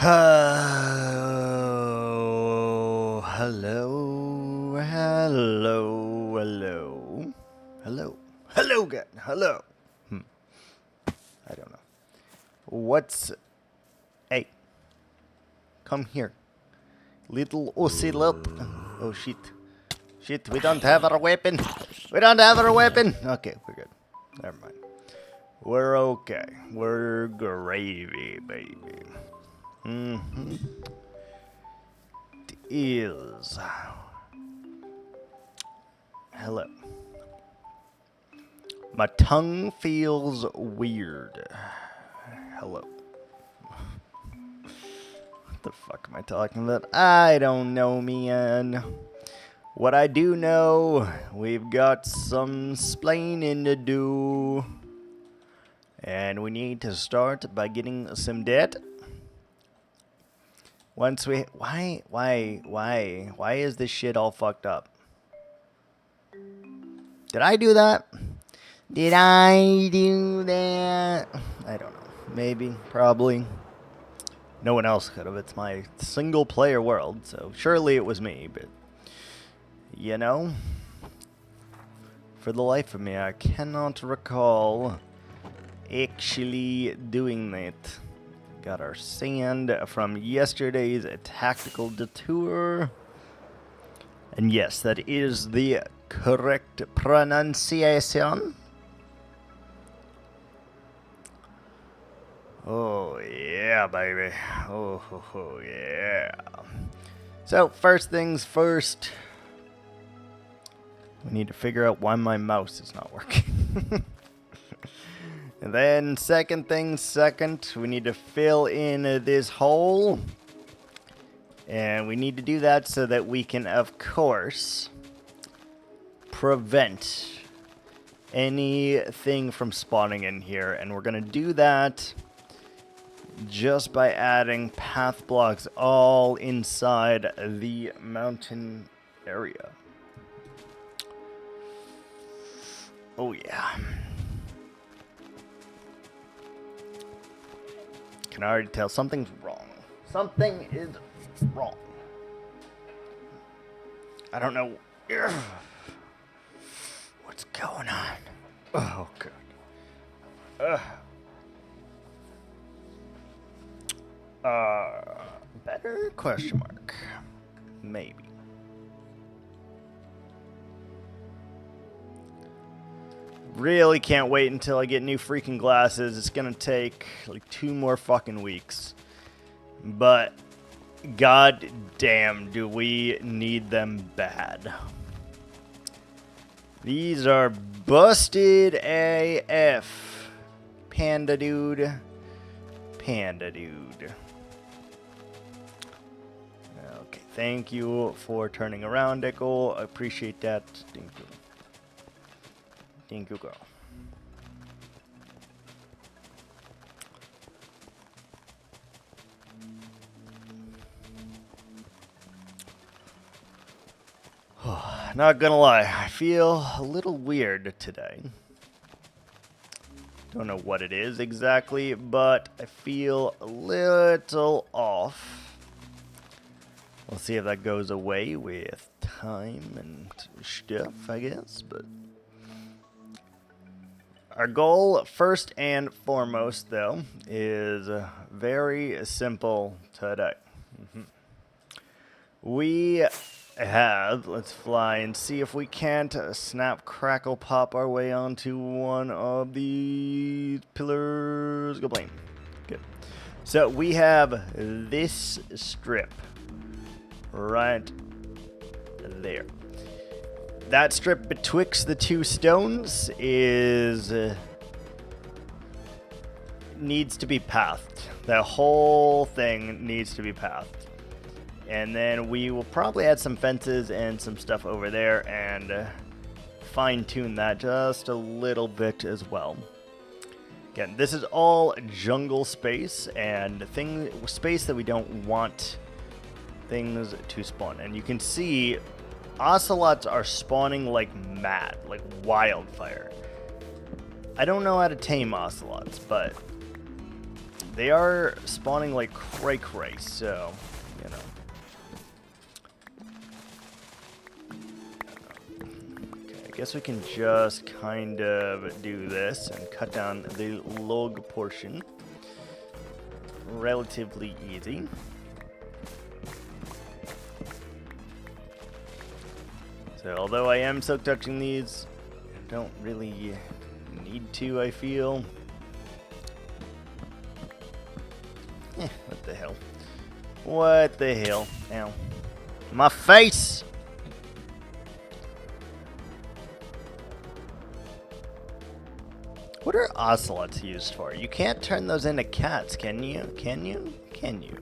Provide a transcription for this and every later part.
Hello, hello again, hello. I don't know. What's... Hey, come here. Little ocelot. Oh, shit. Shit, we don't have our weapon. We don't have our weapon. Okay, we're good. Never mind. We're okay. We're gravy, baby. It is. Hello. My tongue feels weird. Hello. What the fuck am I talking about? I don't know, man. What I do know, we've got some splaining to do. And we need to start by getting some debt. Once we... Why is this shit all fucked up? Did I do that? Did I do that? I don't know. Maybe. Probably. No one else could have. It's my single player world, so surely it was me, but... You know? For the life of me, I cannot recall actually doing that. Got our sand from yesterday's tactical detour. And yes, that is the correct pronunciation. Oh, yeah, baby. Oh, yeah. So, first things first. We need to figure out why my mouse is not working. And then, second things second, we need to fill in this hole. And we need to do that so that we can, of course, prevent anything from spawning in here. And we're going to do that just by adding path blocks all inside the mountain area. Oh, yeah. Can I already tell something's wrong? Something is wrong. I don't know what's going on. Oh, good. Better? Question mark. Maybe. Really can't wait until I get new freaking glasses. It's gonna take like 2 more fucking weeks. But god damn, do we need them bad. These are busted AF. Panda dude. Panda dude. Okay, thank you for turning around, Echo. I appreciate that. Thank you. Thank you, girl. Not gonna lie, I feel a little weird today. Don't know what it is exactly, but I feel a little off. We'll see if that goes away with time and stuff, I guess, but... Our goal, first and foremost, though, is very simple today. We have, let's fly and see if we can't snap, crackle, pop our way onto one of these pillars. Go blame. Good. So we have this strip right there. That strip betwixt the 2 stones is needs to be pathed. The whole thing needs to be pathed. And then we will probably add some fences and some stuff over there and fine-tune that just a little bit as well. Again, this is all jungle space and space that we don't want things to spawn. And you can see ocelots are spawning like mad, like wildfire. I don't know how to tame ocelots, but They are spawning like cray-cray, so, you know. Okay, I guess we can just kind of do this and cut down the log portion. Relatively easy. So, although I am silk touching these, I don't really need to, I feel. What the hell? What the hell? Ow. My face! What are ocelots used for? You can't turn those into cats, can you? Can you? Can you?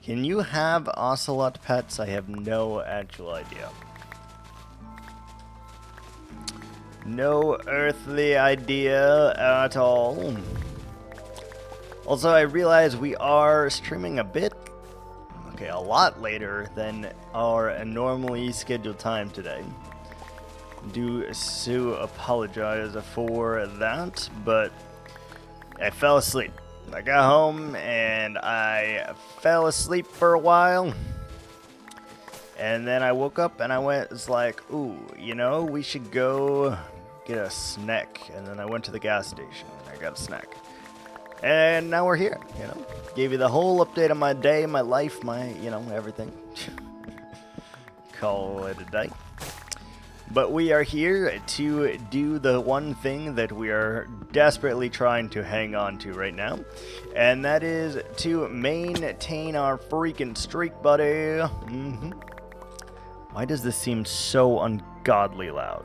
Can you have ocelot pets? I have no actual idea. No earthly idea at all. Also, I realize we are streaming a lot later than our normally scheduled time today. Do so apologize for that, but I fell asleep. I got home and I fell asleep for a while. And then I woke up and I was like, ooh, you know, we should go get a snack. And then I went to the gas station and I got a snack. And now we're here, you know. Gave you the whole update on my day, my life, my, you know, everything. Call it a day. But we are here to do the one thing that we are desperately trying to hang on to right now. And that is to maintain our freaking streak, buddy. Why does this seem so ungodly loud?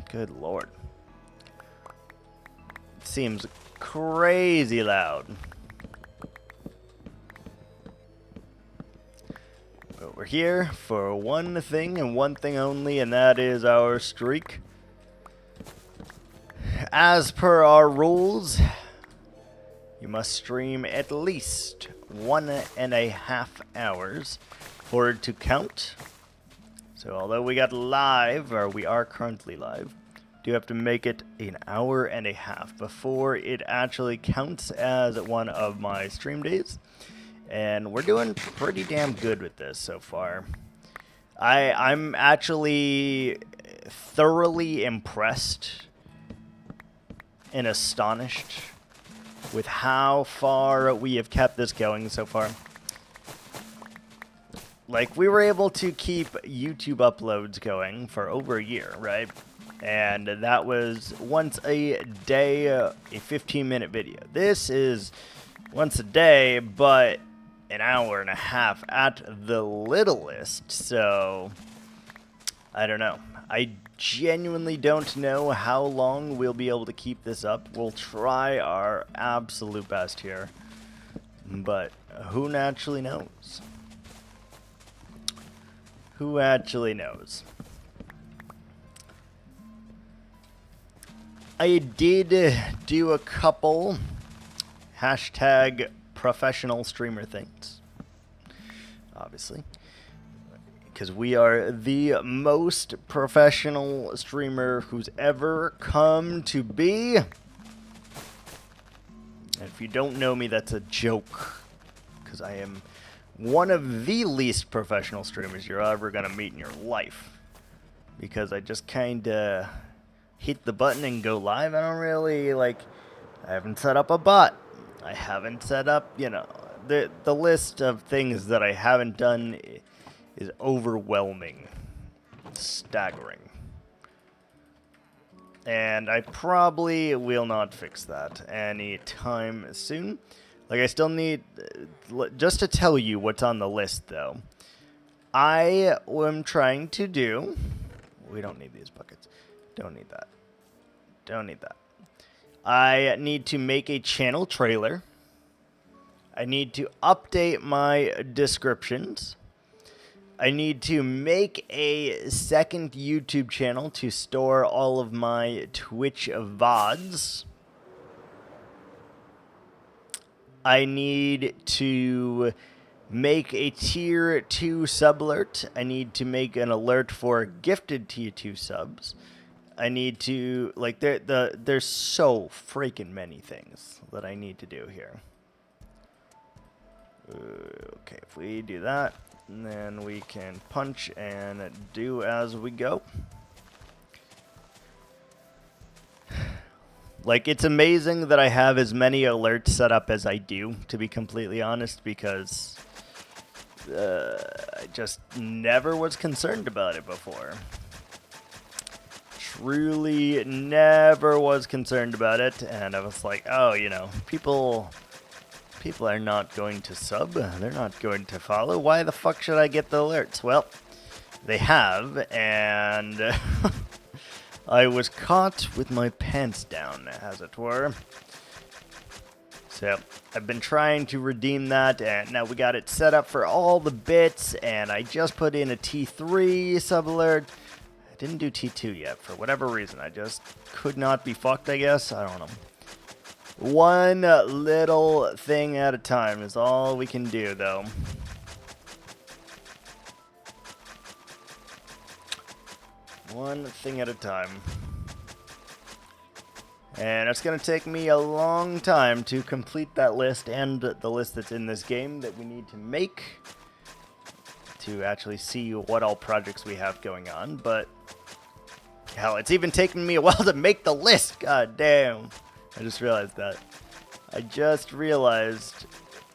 Good lord. It seems crazy loud. But we're here for one thing and one thing only, and that is our streak. As per our rules, you must stream at least 1.5 hours for it to count. So although we got live, or we are currently live, do have to make it 1.5 hours before it actually counts as one of my stream days. And we're doing pretty damn good with this so far. I'm actually thoroughly impressed and astonished with how far we have kept this going so far. Like, we were able to keep YouTube uploads going for over a year, right? And that was once a day, a 15-minute video. This is once a day, but 1.5 hours at the littlest. So, I don't know. I genuinely don't know how long we'll be able to keep this up. We'll try our absolute best here. But who naturally knows? Who actually knows? I did do a couple hashtag professional streamer things. Obviously. Because we are the most professional streamer who's ever come to be. And if you don't know me, that's a joke. Because I am one of the least professional streamers you're ever going to meet in your life. Because I just kind of hit the button and go live. I don't really, I haven't set up a bot. I haven't set up, you know, the list of things that I haven't done is overwhelming. Staggering. And I probably will not fix that anytime soon. Like, I still need, just to tell you what's on the list, though. I am trying to do, we don't need these buckets. Don't need that. Don't need that. I need to make a channel trailer. I need to update my descriptions. I need to make a second YouTube channel to store all of my Twitch VODs. I need to make a tier 2 sub alert. I need to make an alert for gifted tier 2 subs. I need to, like, there's so freaking many things that I need to do here. Okay, if we do that, then we can punch and do as we go. Like, it's amazing that I have as many alerts set up as I do, to be completely honest, because I just never was concerned about it before. Truly never was concerned about it, and I was like, oh, you know, people are not going to sub, they're not going to follow, why the fuck should I get the alerts? Well, they have, and I was caught with my pants down, as it were. So, I've been trying to redeem that, and now we got it set up for all the bits, and I just put in a T3 sub alert. I didn't do T2 yet, for whatever reason. I just could not be fucked, I guess. I don't know. One little thing at a time is all we can do, though. One thing at a time. And it's going to take me a long time to complete that list and the list that's in this game that we need to make to actually see what all projects we have going on. But, hell, it's even taken me a while to make the list. God damn. I just realized that. I just realized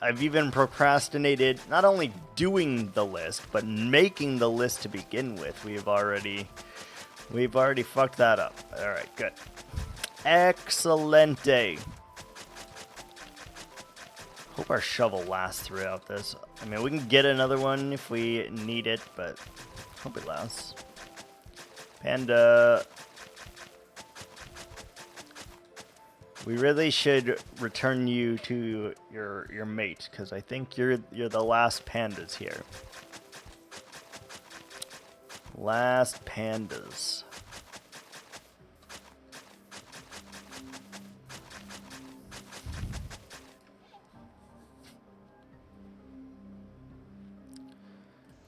I've even procrastinated not only doing the list, but making the list to begin with. We've already fucked that up. Alright, good. Excelente. Hope our shovel lasts throughout this. I mean, we can get another one if we need it, but hope it lasts. Panda. We really should return you to your mate, because I think you're the last pandas here. Last pandas.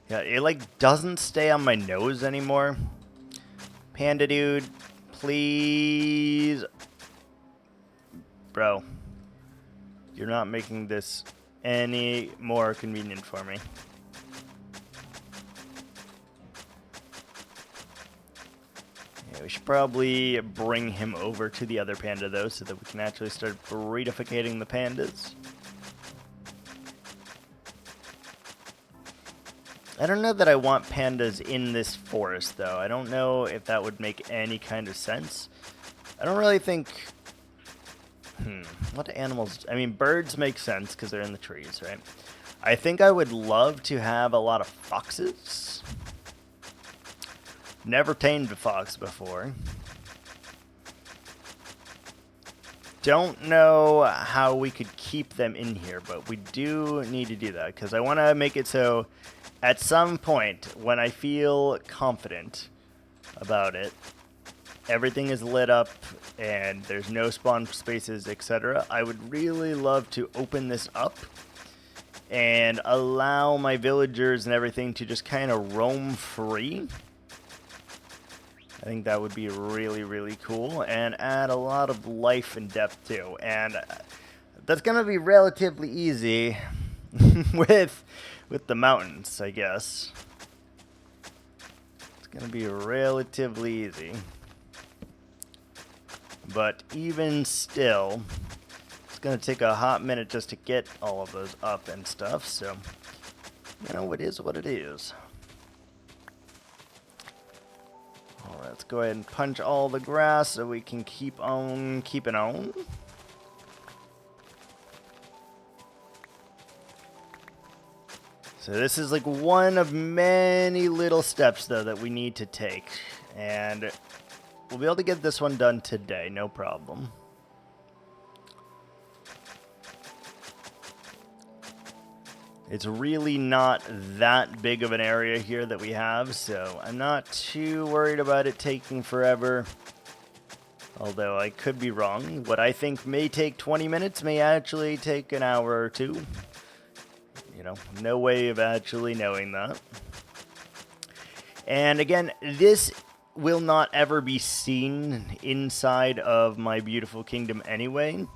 Yeah, it like doesn't stay on my nose anymore. Panda dude, please. Bro, you're not making this any more convenient for me. Yeah, we should probably bring him over to the other panda, though, so that we can actually start breedificating the pandas. I don't know that I want pandas in this forest, though. I don't know if that would make any kind of sense. I don't really think... What animals... I mean, birds make sense because they're in the trees, right? I think I would love to have a lot of foxes. Never tamed a fox before. Don't know how we could keep them in here, but we do need to do that because I want to make it so at some point when I feel confident about it, everything is lit up and there's no spawn spaces, etc. I would really love to open this up and allow my villagers and everything to just kind of roam free. I think that would be really, really cool and add a lot of life and depth too. And that's going to be relatively easy with the mountains, I guess. It's going to be relatively easy. But even still, it's going to take a hot minute just to get all of those up and stuff. So, you know, it is what it is. Alright, let's go ahead and punch all the grass so we can keep on keeping on. So this is like one of many little steps, though, that we need to take. And we'll be able to get this one done today, no problem. It's really not that big of an area here that we have, so I'm not too worried about it taking forever. Although I could be wrong. What I think may take 20 minutes may actually take an hour or two. You know, no way of actually knowing that. And again, this will not ever be seen inside of my beautiful kingdom anyway.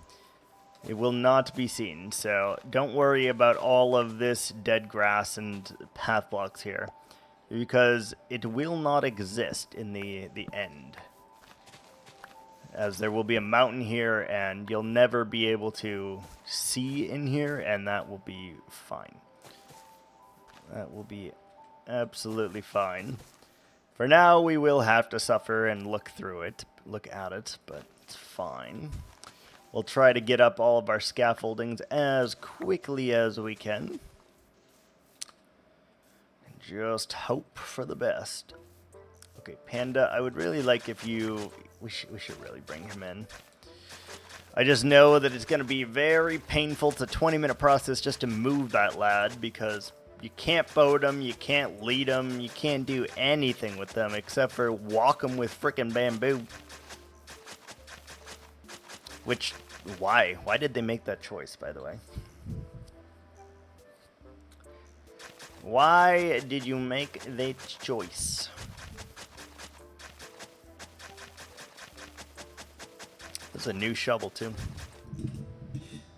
It will not be seen, so don't worry about all of this dead grass and path blocks here, because it will not exist in the end. As there will be a mountain here, and you'll never be able to see in here, and that will be fine. That will be absolutely fine. For now, we will have to suffer and look at it, but it's fine. We'll try to get up all of our scaffoldings as quickly as we can. And just hope for the best. Okay, Panda, I would really like if you... We should really bring him in. I just know that it's going to be very painful. It's a 20-minute process just to move that lad, because you can't boat him, you can't lead him, you can't do anything with them except for walk him with frickin' bamboo. Which, why? Why did they make that choice, by the way? Why did you make that choice? There's a new shovel, too.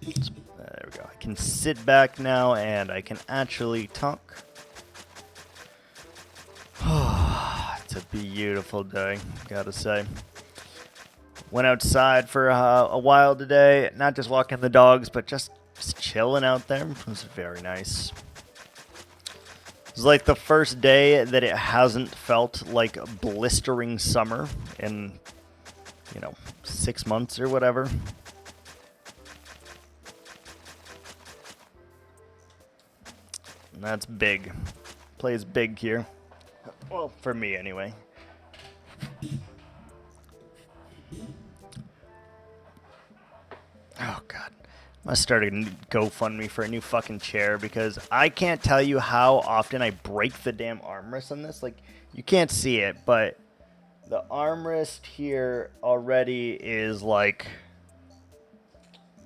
There we go. I can sit back now, and I can actually talk. It's a beautiful day, gotta say. Went outside for a while today, not just walking the dogs, but just chilling out there. It was very nice. It was like the first day that it hasn't felt like a blistering summer in, 6 months or whatever. And that's big. Plays big here. Well, for me anyway. Oh, God. I started a GoFundMe for a new fucking chair, because I can't tell you how often I break the damn armrest on this. Like, you can't see it, but the armrest here already is like...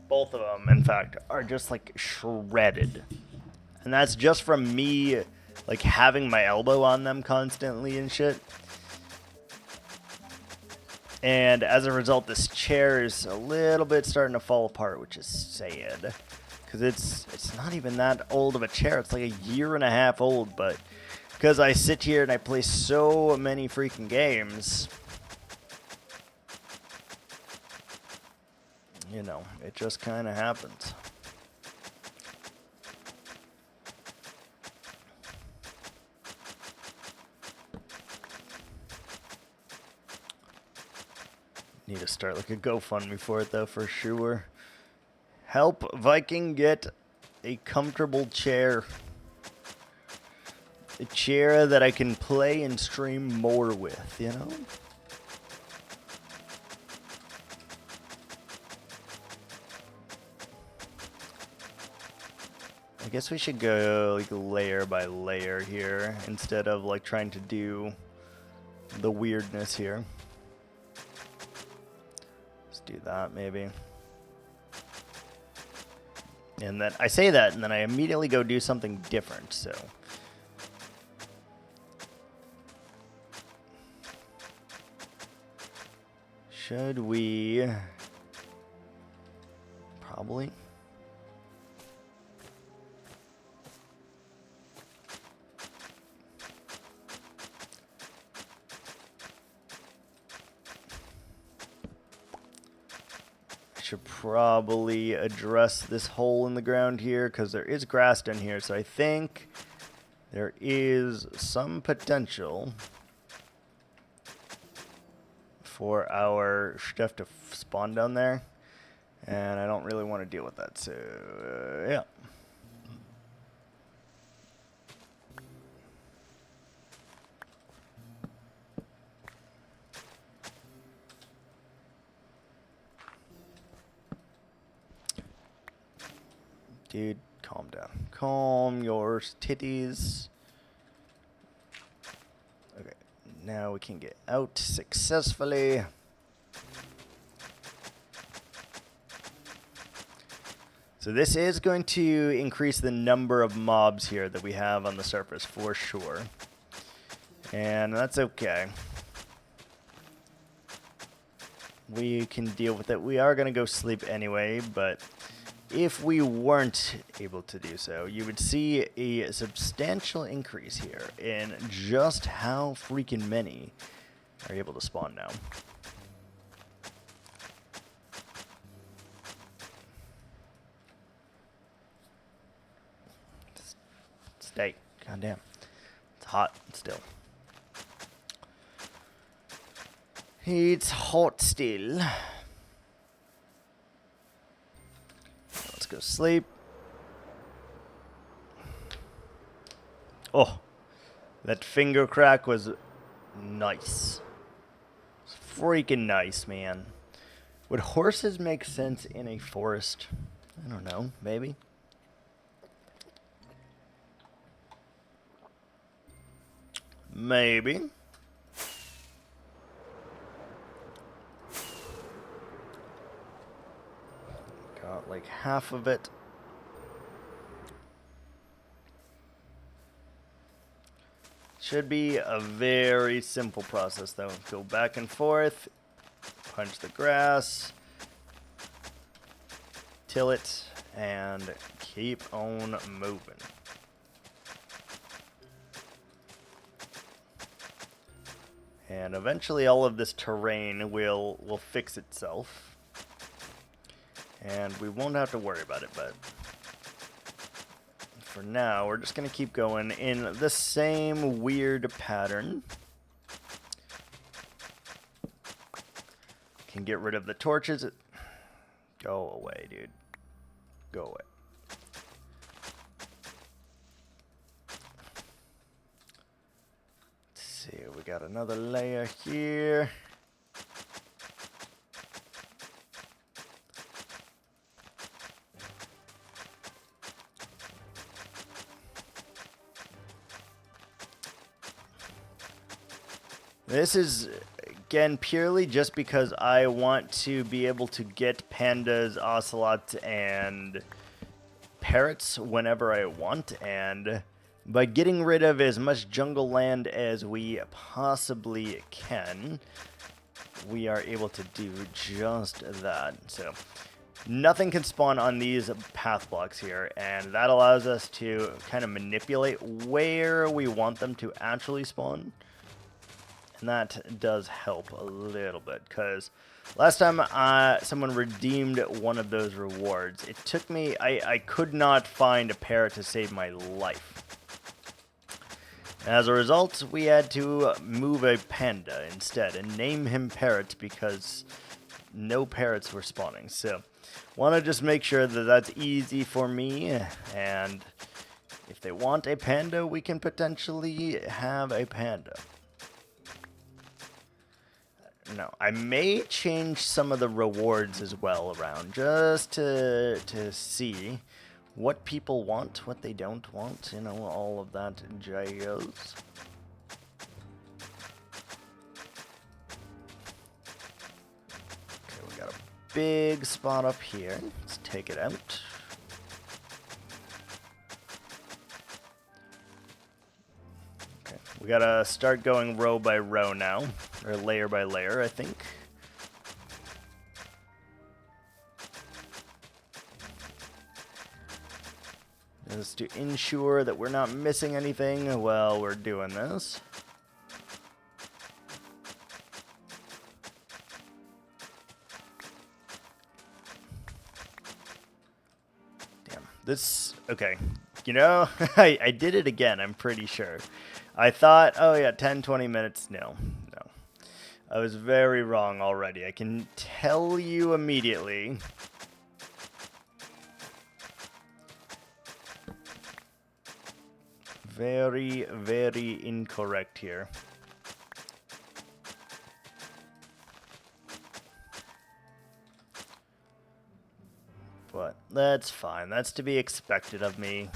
Both of them, in fact, are just like shredded. And that's just from me, like, having my elbow on them constantly and shit. And as a result, this chair is a little bit starting to fall apart, which is sad. Because it's not even that old of a chair. It's like a year and a half old, but because I sit here and I play so many freaking games, it just kind of happens. Need to start like a GoFundMe for it, though, for sure. Help Viking get a comfortable chair. A chair that I can play and stream more with, I guess we should go like layer by layer here instead of like trying to do the weirdness here. Let's do that maybe. And then I say that and then I immediately go do something different, so. Should we probably should probably address this hole in the ground here because there is grass down here, so I think there is some potential for our stuff to spawn down there, and I don't really want to deal with that, so yeah. Dude, calm down. Calm your titties. Okay, now we can get out successfully. So this is going to increase the number of mobs here that we have on the surface for sure. And that's okay. We can deal with it. We are going to go sleep anyway, but if we weren't able to do so, you would see a substantial increase here in just how freaking many are able to spawn now. Stay. Goddamn. It's hot still. It's hot still. Let's go sleep. Oh, that finger crack was nice. It's freaking nice, man. Would horses make sense in a forest? I don't know, maybe. Maybe. Got like half of it. Should be a very simple process though. Go back and forth, punch the grass, till it, and keep on moving. And eventually all of this terrain will fix itself. And we won't have to worry about it, but for now, we're just going to keep going in the same weird pattern. Can get rid of the torches. Go away, dude. Go away. Let's see, we got another layer here. This is, again, purely just because I want to be able to get pandas, ocelots, and parrots whenever I want, and by getting rid of as much jungle land as we possibly can, we are able to do just that. So nothing can spawn on these path blocks here, and that allows us to kind of manipulate where we want them to actually spawn. And that does help a little bit, because last time someone redeemed one of those rewards, it took me, I could not find a parrot to save my life. As a result, we had to move a panda instead and name him Parrot because no parrots were spawning. So, want to just make sure that that's easy for me, and if they want a panda, we can potentially have a panda. No, I may change some of the rewards as well around, just to see what people want, what they don't want, you know, all of that jazz. Okay, we got a big spot up here. Let's take it out. Okay, we gotta start going row by row now. Or layer by layer, I think. Just to ensure that we're not missing anything while we're doing this. Damn. This... Okay. You know, I did it again, I'm pretty sure. I thought, oh yeah, 10, 20 minutes. No. I was very wrong already. I can tell you immediately. Very, very incorrect here. But that's fine. That's to be expected of me.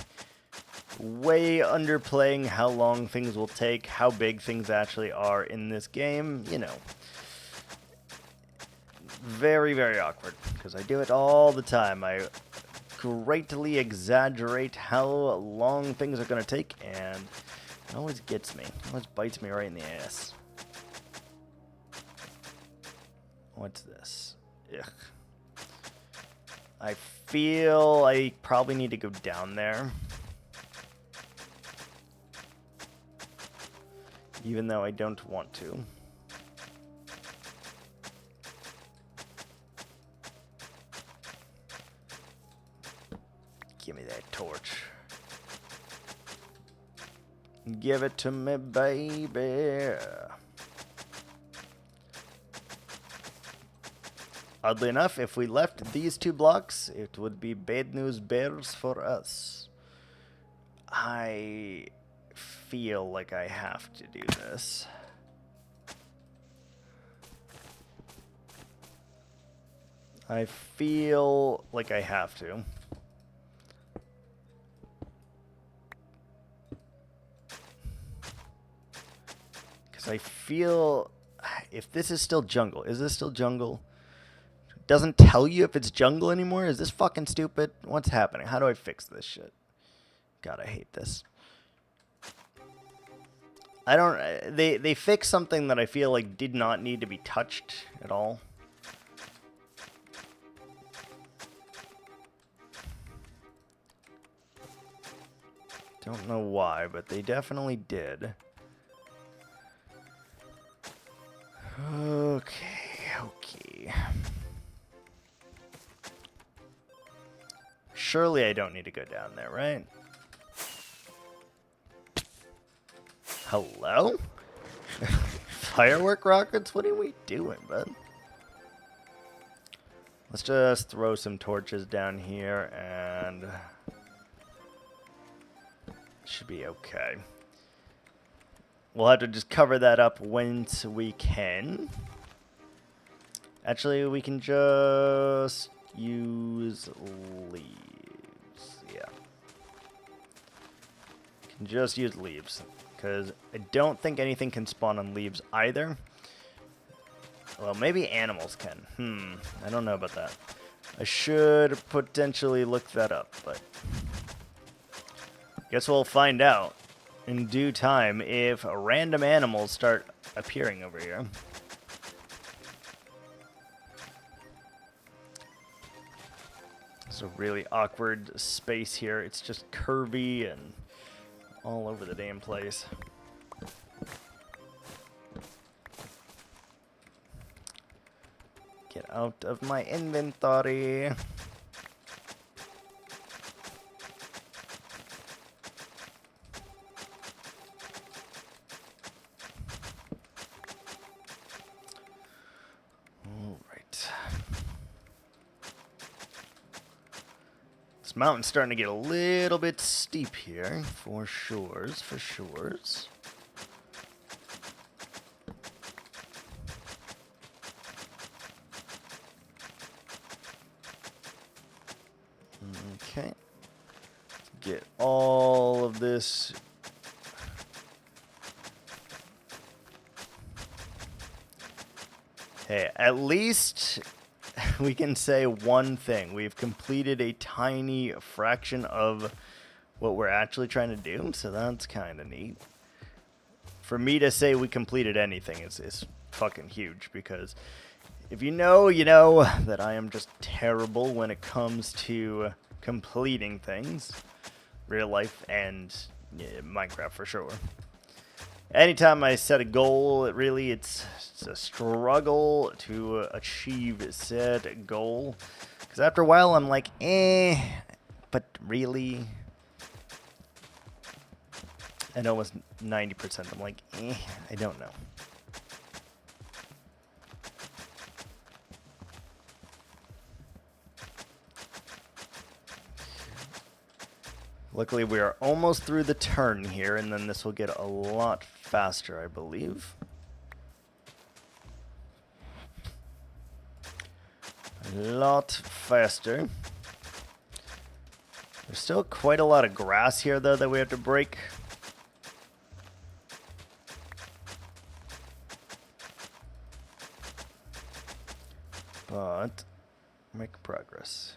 Way underplaying how long things will take, how big things actually are in this game, you know. Very, very awkward, because I do it all the time. I greatly exaggerate how long things are going to take, and it always gets me. It always bites me right in the ass. What's this? Ugh. I feel I probably need to go down there. Even though I don't want to. Give me that torch. Give it to me, baby. Oddly enough, if we left these 2 blocks, it would be bad news bears for us. I feel like I have to do this. I feel like I have to. Because I feel... If this is still jungle, is this still jungle? Doesn't tell you if it's jungle anymore? Is this fucking stupid? What's happening? How do I fix this shit? God, I hate this. I don't... They fixed something that I feel like did not need to be touched at all. Don't know why, but they definitely did. Okay. Surely I don't need to go down there, right? Hello? Firework rockets? What are we doing, bud? Let's just throw some torches down here and... should be okay. We'll have to just cover that up once we can. Actually, we can just use leaves. Yeah. Can just use leaves. Because I don't think anything can spawn on leaves either. Well, maybe animals can. I don't know about that. I should potentially look that up, but... guess we'll find out in due time if random animals start appearing over here. It's a really awkward space here. It's just curvy and all over the damn place. Get out of my inventory. This mountain's starting to get a little bit steep here, for sures, for sures. Okay. Get all of this. Hey, at least we can say one thing. We've completed a tiny fraction of what we're actually trying to do, so that's kind of neat. For me to say we completed anything is fucking huge, because if you know that I am just terrible when it comes to completing things. Real life and Minecraft for sure. Anytime I set a goal, it's a struggle to achieve said goal. Because after a while, I'm like, but really? And almost 90%, I'm like, I don't know. Luckily, we are almost through the turn here, and then this will get a lot faster, I believe. A lot faster. There's still quite a lot of grass here, though, that we have to break. But make progress.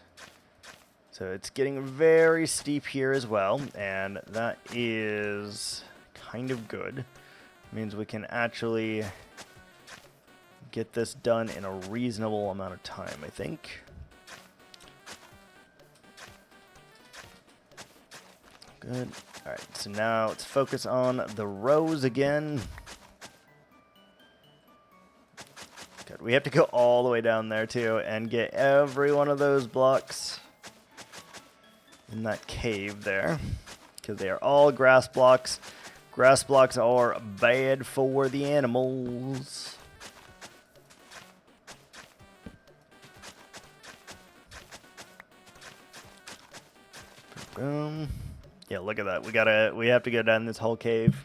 So it's getting very steep here as well, and that is kind of good. It means we can actually get this done in a reasonable amount of time, I think. Good. Alright, so now let's focus on the rows again. Good. We have to go all the way down there, too, and get every one of those blocks in that cave there, because they are all grass blocks. Grass blocks are bad for the animals. Boom. Yeah, look at that. We have to go down this whole cave.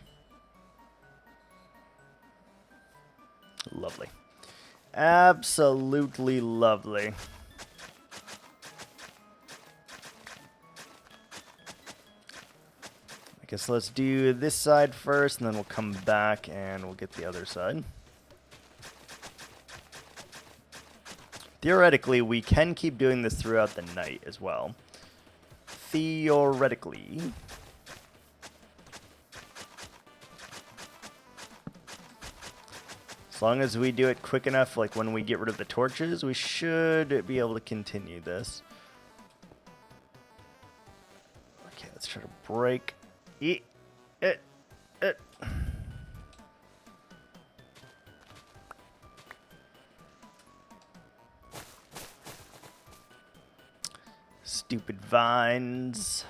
Lovely. Absolutely lovely. I guess let's do this side first, and then we'll come back and we'll get the other side. Theoretically, we can keep doing this throughout the night as well. Theoretically. As long as we do it quick enough, like when we get rid of the torches, we should be able to continue this. Okay, let's try to break. Stupid vines.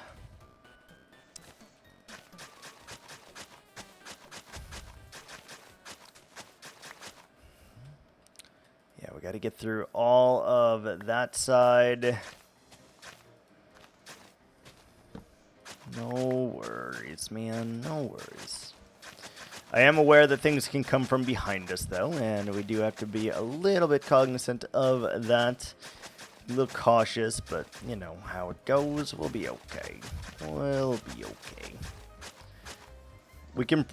Yeah, we got to get through all of that side. No worries, man. No worries. I am aware that things can come from behind us, though, and we do have to be a little bit cognizant of that. A little cautious, but you know how it goes. We'll be okay. We'll be okay.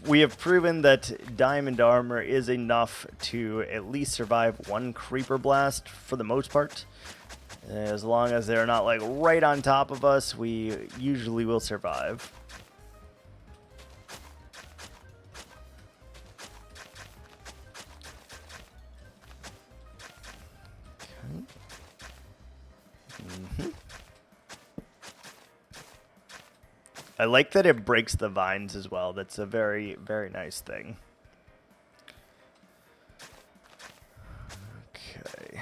We have proven that diamond armor is enough to at least survive one creeper blast for the most part. As long as they're not like right on top of us, we usually will survive. I like that it breaks the vines as well. That's a very, very nice thing. Okay.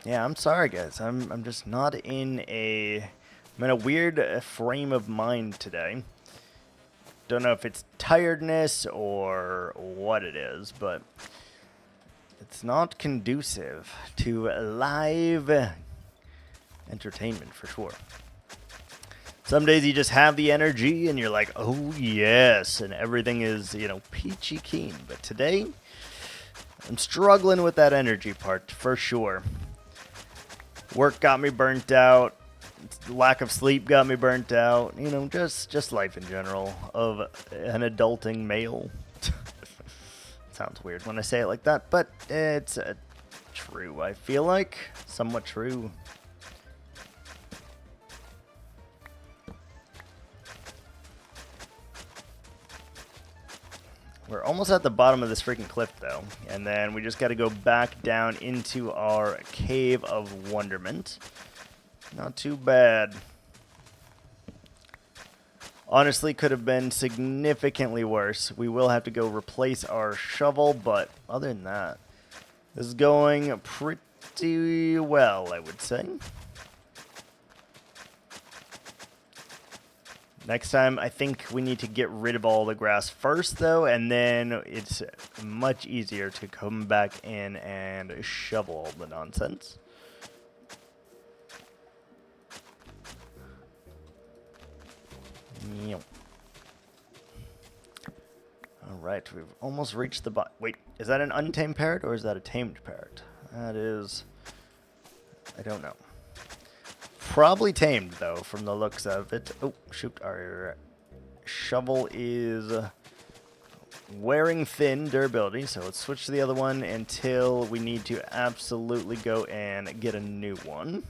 Yeah, I'm sorry, guys. I'm just not in a... I'm in a weird frame of mind today. Don't know if it's tiredness or what it is, but it's not conducive to live entertainment for sure. Some days you just have the energy and you're like, oh yes, and everything is, you know, peachy keen. But today, I'm struggling with that energy part for sure. Work got me burnt out. Lack of sleep got me burnt out. You know, just life in general of an adulting male. Sounds weird when I say it like that, but it's true, I feel like. Somewhat true. We're almost at the bottom of this freaking cliff, though. And then we just got to go back down into our Cave of Wonderment. Not too bad. Honestly, could have been significantly worse. We will have to go replace our shovel, but other than that, this is going pretty well, I would say. Next time, I think we need to get rid of all the grass first, though, and then it's much easier to come back in and shovel all the nonsense. Alright, we've almost reached the bottom. Wait, is that an untamed parrot, or is that a tamed parrot? That is... I don't know. Probably tamed, though, from the looks of it. Oh, shoot. Our shovel is wearing thin durability, so let's switch to the other one until we need to absolutely go and get a new one.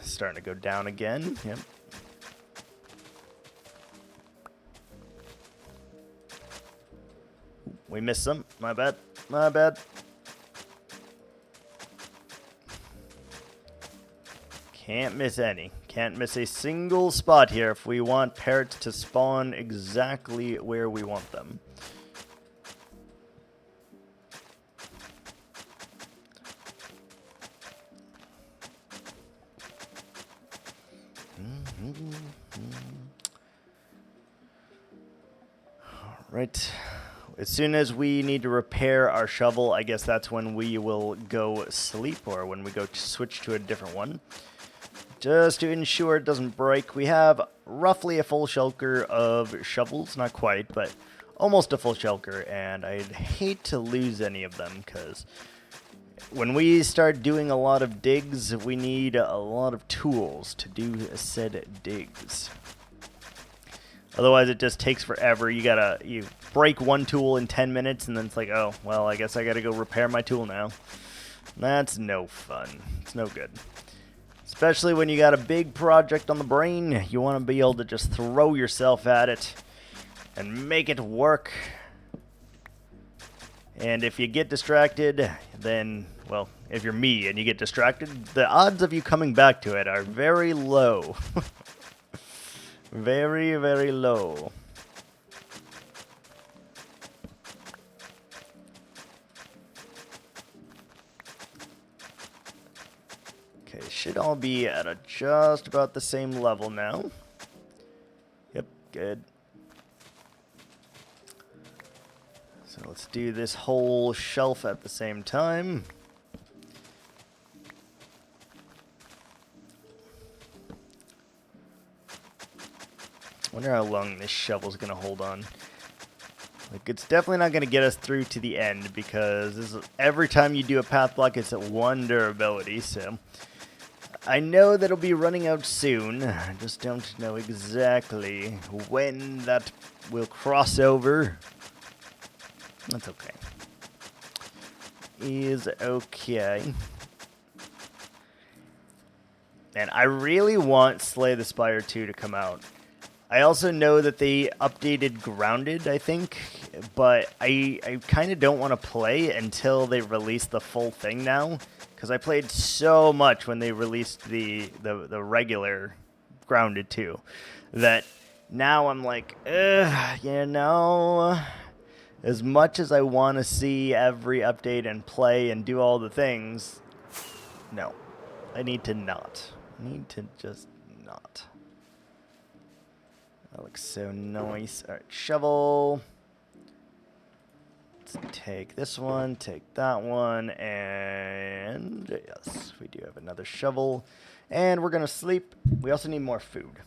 Starting to go down again. Yep. we missed some. My bad. My bad. Can't miss any. Can't miss a single spot here if we want parrots to spawn exactly where we want them. Right. As soon as we need to repair our shovel, I guess that's when we will go sleep, or when we go to switch to a different one. Just to ensure it doesn't break, we have roughly a full shulker of shovels. Not quite, but almost a full shulker, and I'd hate to lose any of them, because when we start doing a lot of digs, we need a lot of tools to do said digs. Otherwise, it just takes forever. You break one tool in 10 minutes, and then it's like, oh, well, I guess I gotta go repair my tool now. That's no fun. It's no good. Especially when you got a big project on the brain, you want to be able to just throw yourself at it and make it work. And if you get distracted, then, well, if you're me and you get distracted, the odds of you coming back to it are very low. Very, very low. Okay, should all be at just about the same level now. Yep, good. So let's do this whole shelf at the same time. Wonder how long this shovel's gonna hold on. Like, it's definitely not gonna get us through to the end, because this is, every time you do a path block, it's at 1 durability. So I know that it'll be running out soon. I just don't know exactly when that will cross over. That's okay. Is okay. And I really want Slay the Spire 2 to come out. I also know that they updated Grounded, I think, but I kind of don't want to play until they release the full thing now, because I played so much when they released the regular Grounded 2, that now I'm like, you know, as much as I want to see every update and play and do all the things, no, I need to not. I need to just not. That looks so nice. All right, shovel. Let's take this one, take that one, and yes, we do have another shovel. And we're gonna sleep. We also need more food.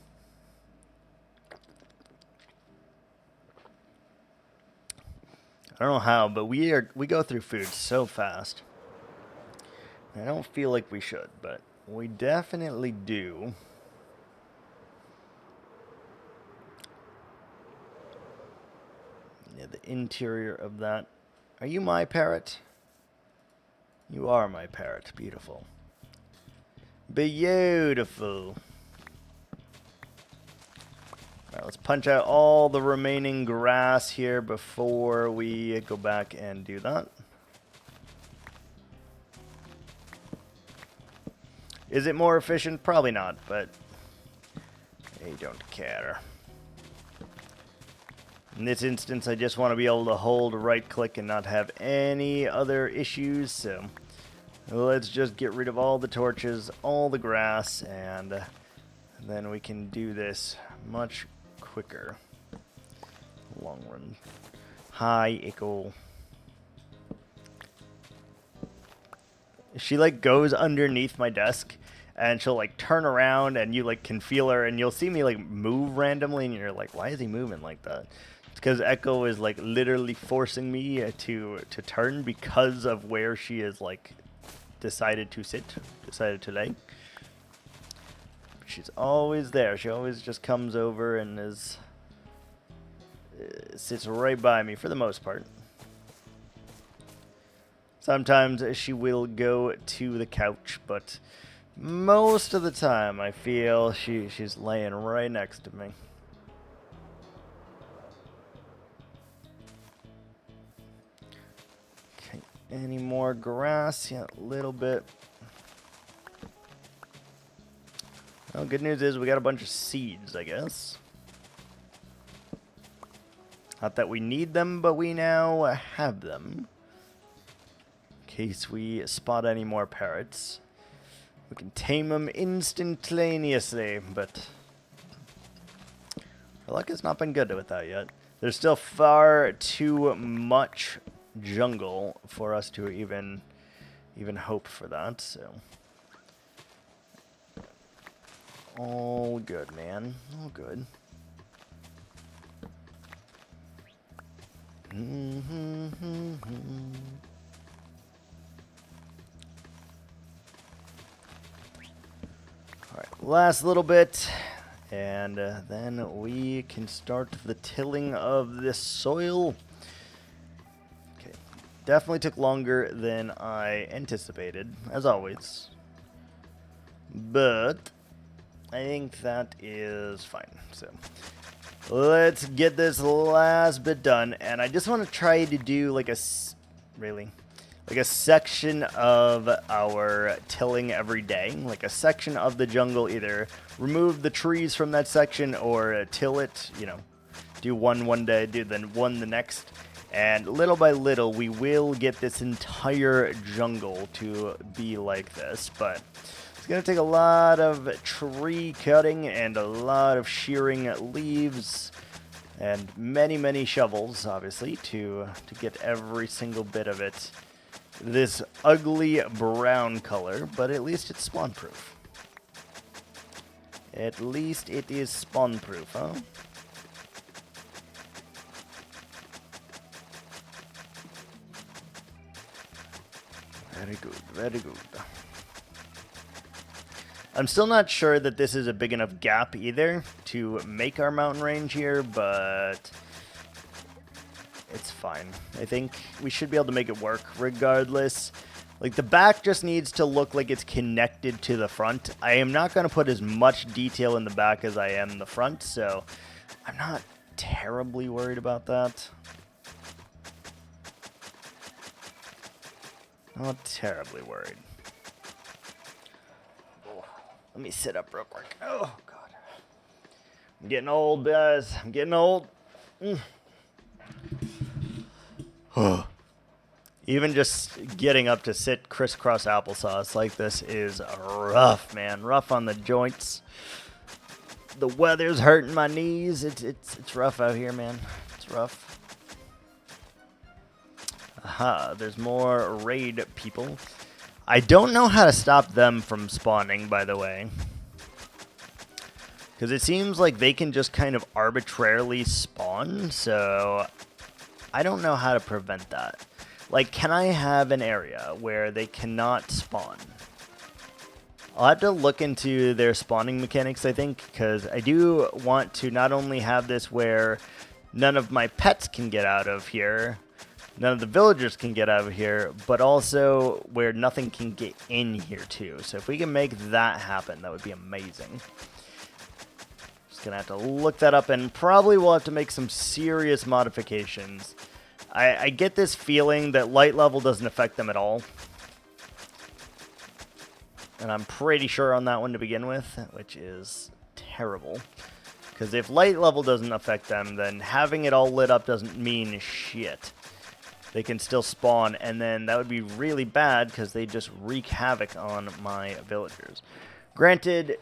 I don't know how, but we go through food so fast. I don't feel like we should, but we definitely do. Yeah, the interior of that. Are you my parrot? You are my parrot. Beautiful. Beautiful. Alright, let's punch out all the remaining grass here before we go back and do that. Is it more efficient? Probably not, but I don't care. In this instance, I just want to be able to hold right click and not have any other issues, so let's just get rid of all the torches, all the grass, and then we can do this much quicker. Long run. Hi, Echo. She like goes underneath my desk, and she'll like turn around, and you like can feel her, and you'll see me like move randomly, and you're like, why is he moving like that? Because Echo is like literally forcing me to turn because of where she is like decided to sit, decided to lay. She's always there. She always just comes over and is sits right by me for the most part. Sometimes she will go to the couch, but most of the time I feel she's laying right next to me. Any more grass? Yeah, a little bit. Well, good news is we got a bunch of seeds, I guess. Not that we need them, but we now have them. In case we spot any more parrots. We can tame them instantaneously, but our luck has not been good with that yet. There's still far too much jungle for us to even hope for that, so. All good, man. All good. Alright, last little bit, and then we can start the tilling of this soil. Okay, definitely took longer than I anticipated, as always. But I think that is fine, so. Let's get this last bit done, and I just want to try to do like a section of our tilling every day, like a section of the jungle, either remove the trees from that section or till it, you know, do one day, do then one the next, and little by little we will get this entire jungle to be like this, but it's going to take a lot of tree cutting and a lot of shearing leaves and many shovels, obviously, to get every single bit of it this ugly brown color, but at least it's spawn proof. At least it is spawn proof, huh? Very good, very good. I'm still not sure that this is a big enough gap either to make our mountain range here, but it's fine. I think we should be able to make it work regardless. Like, the back just needs to look like it's connected to the front. I am not going to put as much detail in the back as I am in the front, so I'm not terribly worried about that. Not terribly worried. Let me sit up real quick. Oh, God. I'm getting old, guys. I'm getting old. Even just getting up to sit crisscross applesauce like this is rough, man. Rough on the joints. The weather's hurting my knees. It's rough out here, man. It's rough. Aha, there's more raid people. I don't know how to stop them from spawning, by the way. Because it seems like they can just kind of arbitrarily spawn, so I don't know how to prevent that. Like, can I have an area where they cannot spawn? I'll have to look into their spawning mechanics, I think, because I do want to not only have this where none of my pets can get out of here, none of the villagers can get out of here, but also where nothing can get in here too. So if we can make that happen, that would be amazing. Just gonna have to look that up, and probably we'll have to make some serious modifications. I get this feeling that light level doesn't affect them at all. And I'm pretty sure on that one to begin with, which is terrible. Because if light level doesn't affect them, then having it all lit up doesn't mean shit. They can still spawn, and then that would be really bad because they just wreak havoc on my villagers. Granted,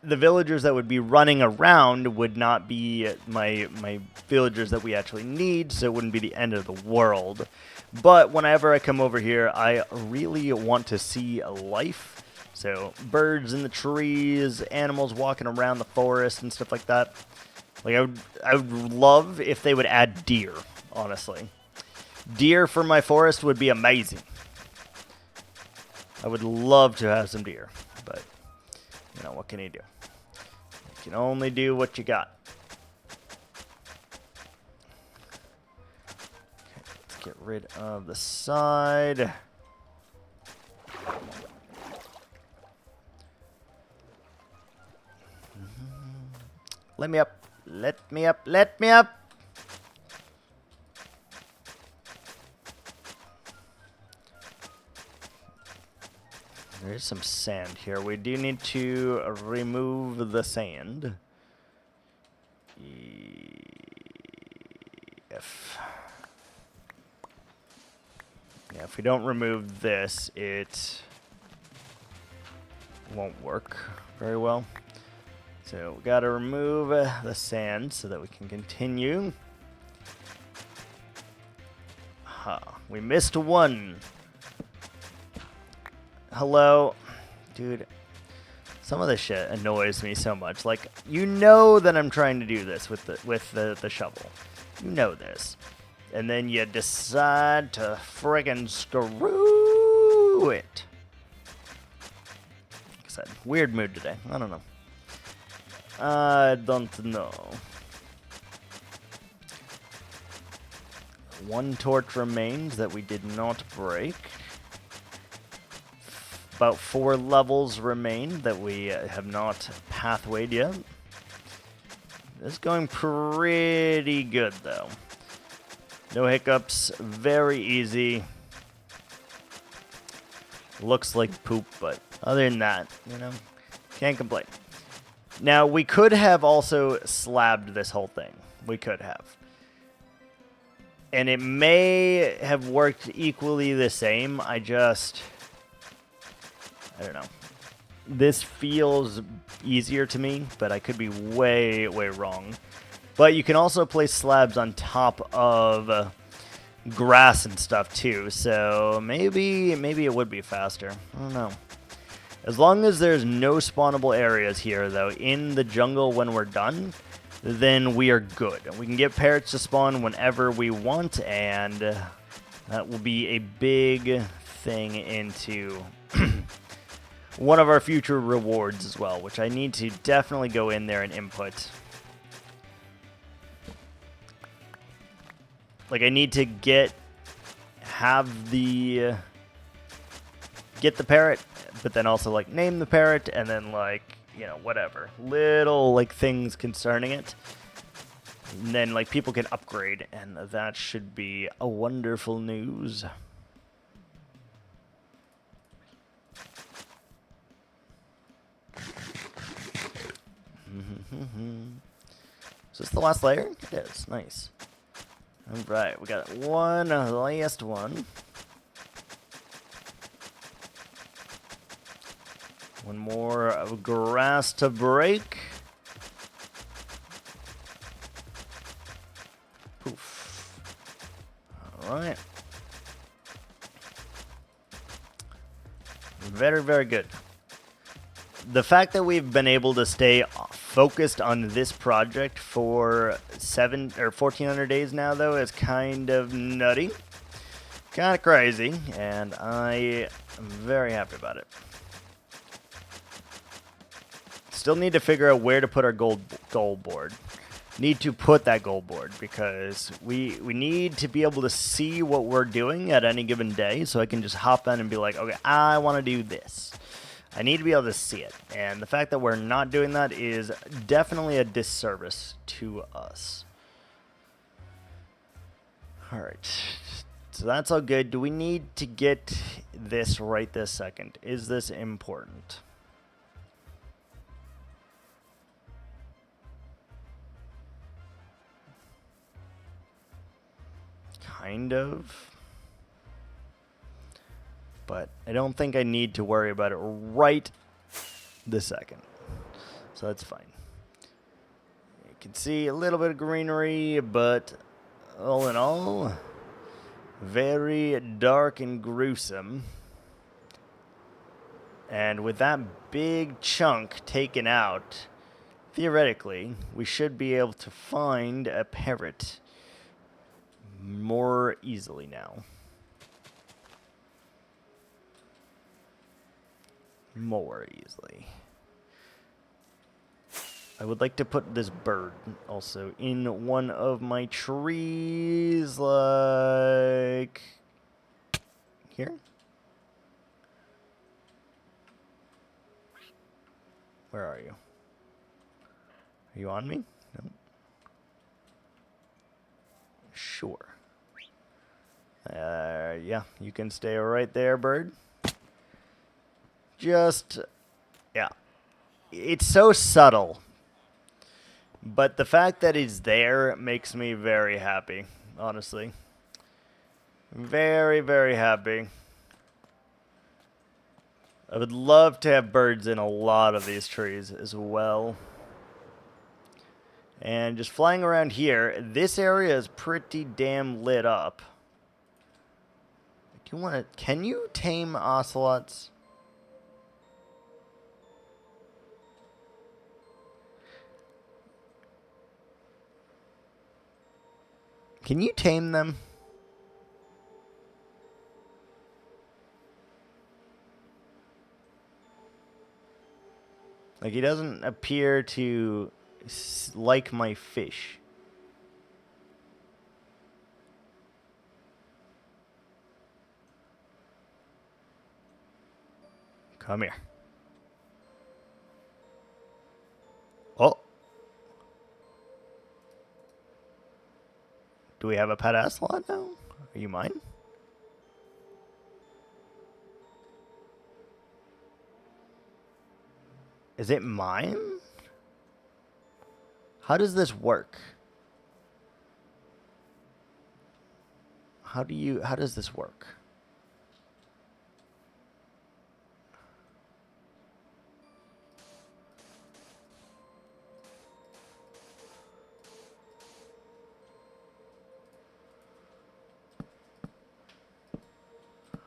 the villagers that would be running around would not be my villagers that we actually need, so it wouldn't be the end of the world. But whenever I come over here, I really want to see life. So birds in the trees, animals walking around the forest and stuff like that. Like, I would love if they would add deer, honestly. Deer for my forest would be amazing. I would love to have some deer, but, you know, what can you do? You can only do what you got. Okay, let's get rid of the side. Let me up. Let me up. Let me up. There is some sand here. We do need to remove the sand. If we don't remove this, it won't work very well. So we gotta remove the sand so that we can continue. We missed one. Hello, dude. Some of this shit annoys me so much. Like, you know that I'm trying to do this with the shovel. You know this. And then you decide to friggin' screw it. Like I said, weird mood today. I don't know. I don't know. One torch remains that we did not break. About 4 levels remain that we have not pathwayed yet. This is going pretty good, though. No hiccups, very easy. Looks like poop, but other than that, you know, can't complain. Now, we could have also slabbed this whole thing. We could have. And it may have worked equally the same. I don't know. This feels easier to me, but I could be way, way wrong. But you can also place slabs on top of grass and stuff too, so maybe it would be faster. I don't know. As long as there's no spawnable areas here, though, in the jungle when we're done, then we are good. We can get parrots to spawn whenever we want, and that will be a big thing into one of our future rewards as well, which I need to definitely go in there and input. Like, I need to get the parrot, but then also, like, name the parrot, and then, like, you know, whatever. Little, like, things concerning it. And then, like, people can upgrade, and that should be a wonderful news. Is this the last layer? It is. Nice. Alright, we got one last one. One more of grass to break. Poof. Alright. Very, very good. The fact that we've been able to stay focused on this project for 1,400 days now, though, is kind of nutty. Kind of crazy, and I am very happy about it. Still need to figure out where to put our goal board. Need to put that goal board because we need to be able to see what we're doing at any given day, so I can just hop in and be like, okay, I want to do this. I need to be able to see it, and the fact that we're not doing that is definitely a disservice to us. Alright, so that's all good. Do we need to get this right this second? Is this important? Kind of. But I don't think I need to worry about it right this second. So that's fine. You can see a little bit of greenery, but all in all, very dark and gruesome. And with that big chunk taken out, theoretically, we should be able to find a parrot more easily now. More easily. I would like to put this bird also in one of my trees, like here. Where are you? Are you on me? No. Sure. Yeah, you can stay right there, bird. Just, yeah. It's so subtle. But the fact that he's there makes me very happy, honestly. Very, very happy. I would love to have birds in a lot of these trees as well. And just flying around here, this area is pretty damn lit up. Do you want to? Can you tame ocelots? Can you tame them? Like, he doesn't appear to like my fish. Come here. Oh. Do we have a pet ocelot now? Are you mine? Is it mine? How does this work? How does this work?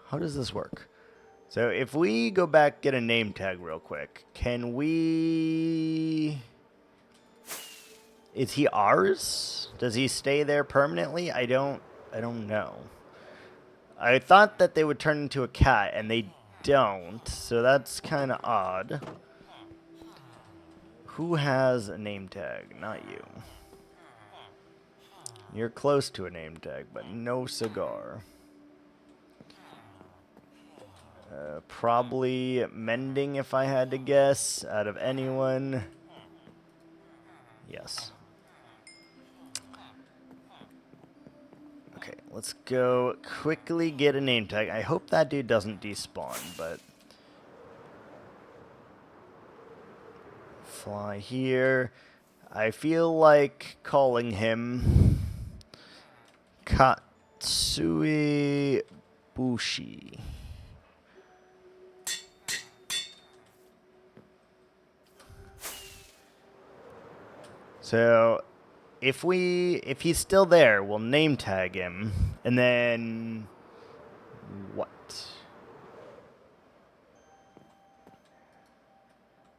How does this work? So if we go back, get a name tag real quick, can we... Is he ours? Does he stay there permanently? I don't know. I thought that they would turn into a cat, and they don't, so that's kind of odd. Who has a name tag? Not you. You're close to a name tag, but no cigar. Probably mending if I had to guess, out of anyone. Yes. Okay, let's go quickly get a name tag. I hope that dude doesn't despawn, but... Fly here. I feel like calling him... Katsui Bushi. So, if he's still there, we'll name tag him, and then what?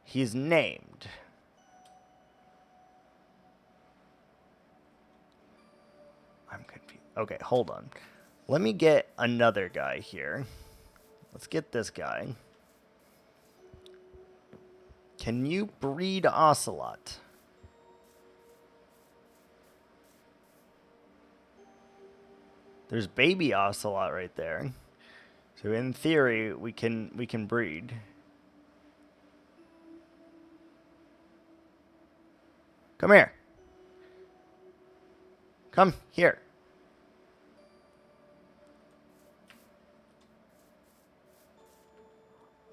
He's named. I'm confused. Okay, hold on. Let me get another guy here. Let's get this guy. Can you breed ocelot? There's baby ocelot right there. So in theory, we can breed. Come here. Come here.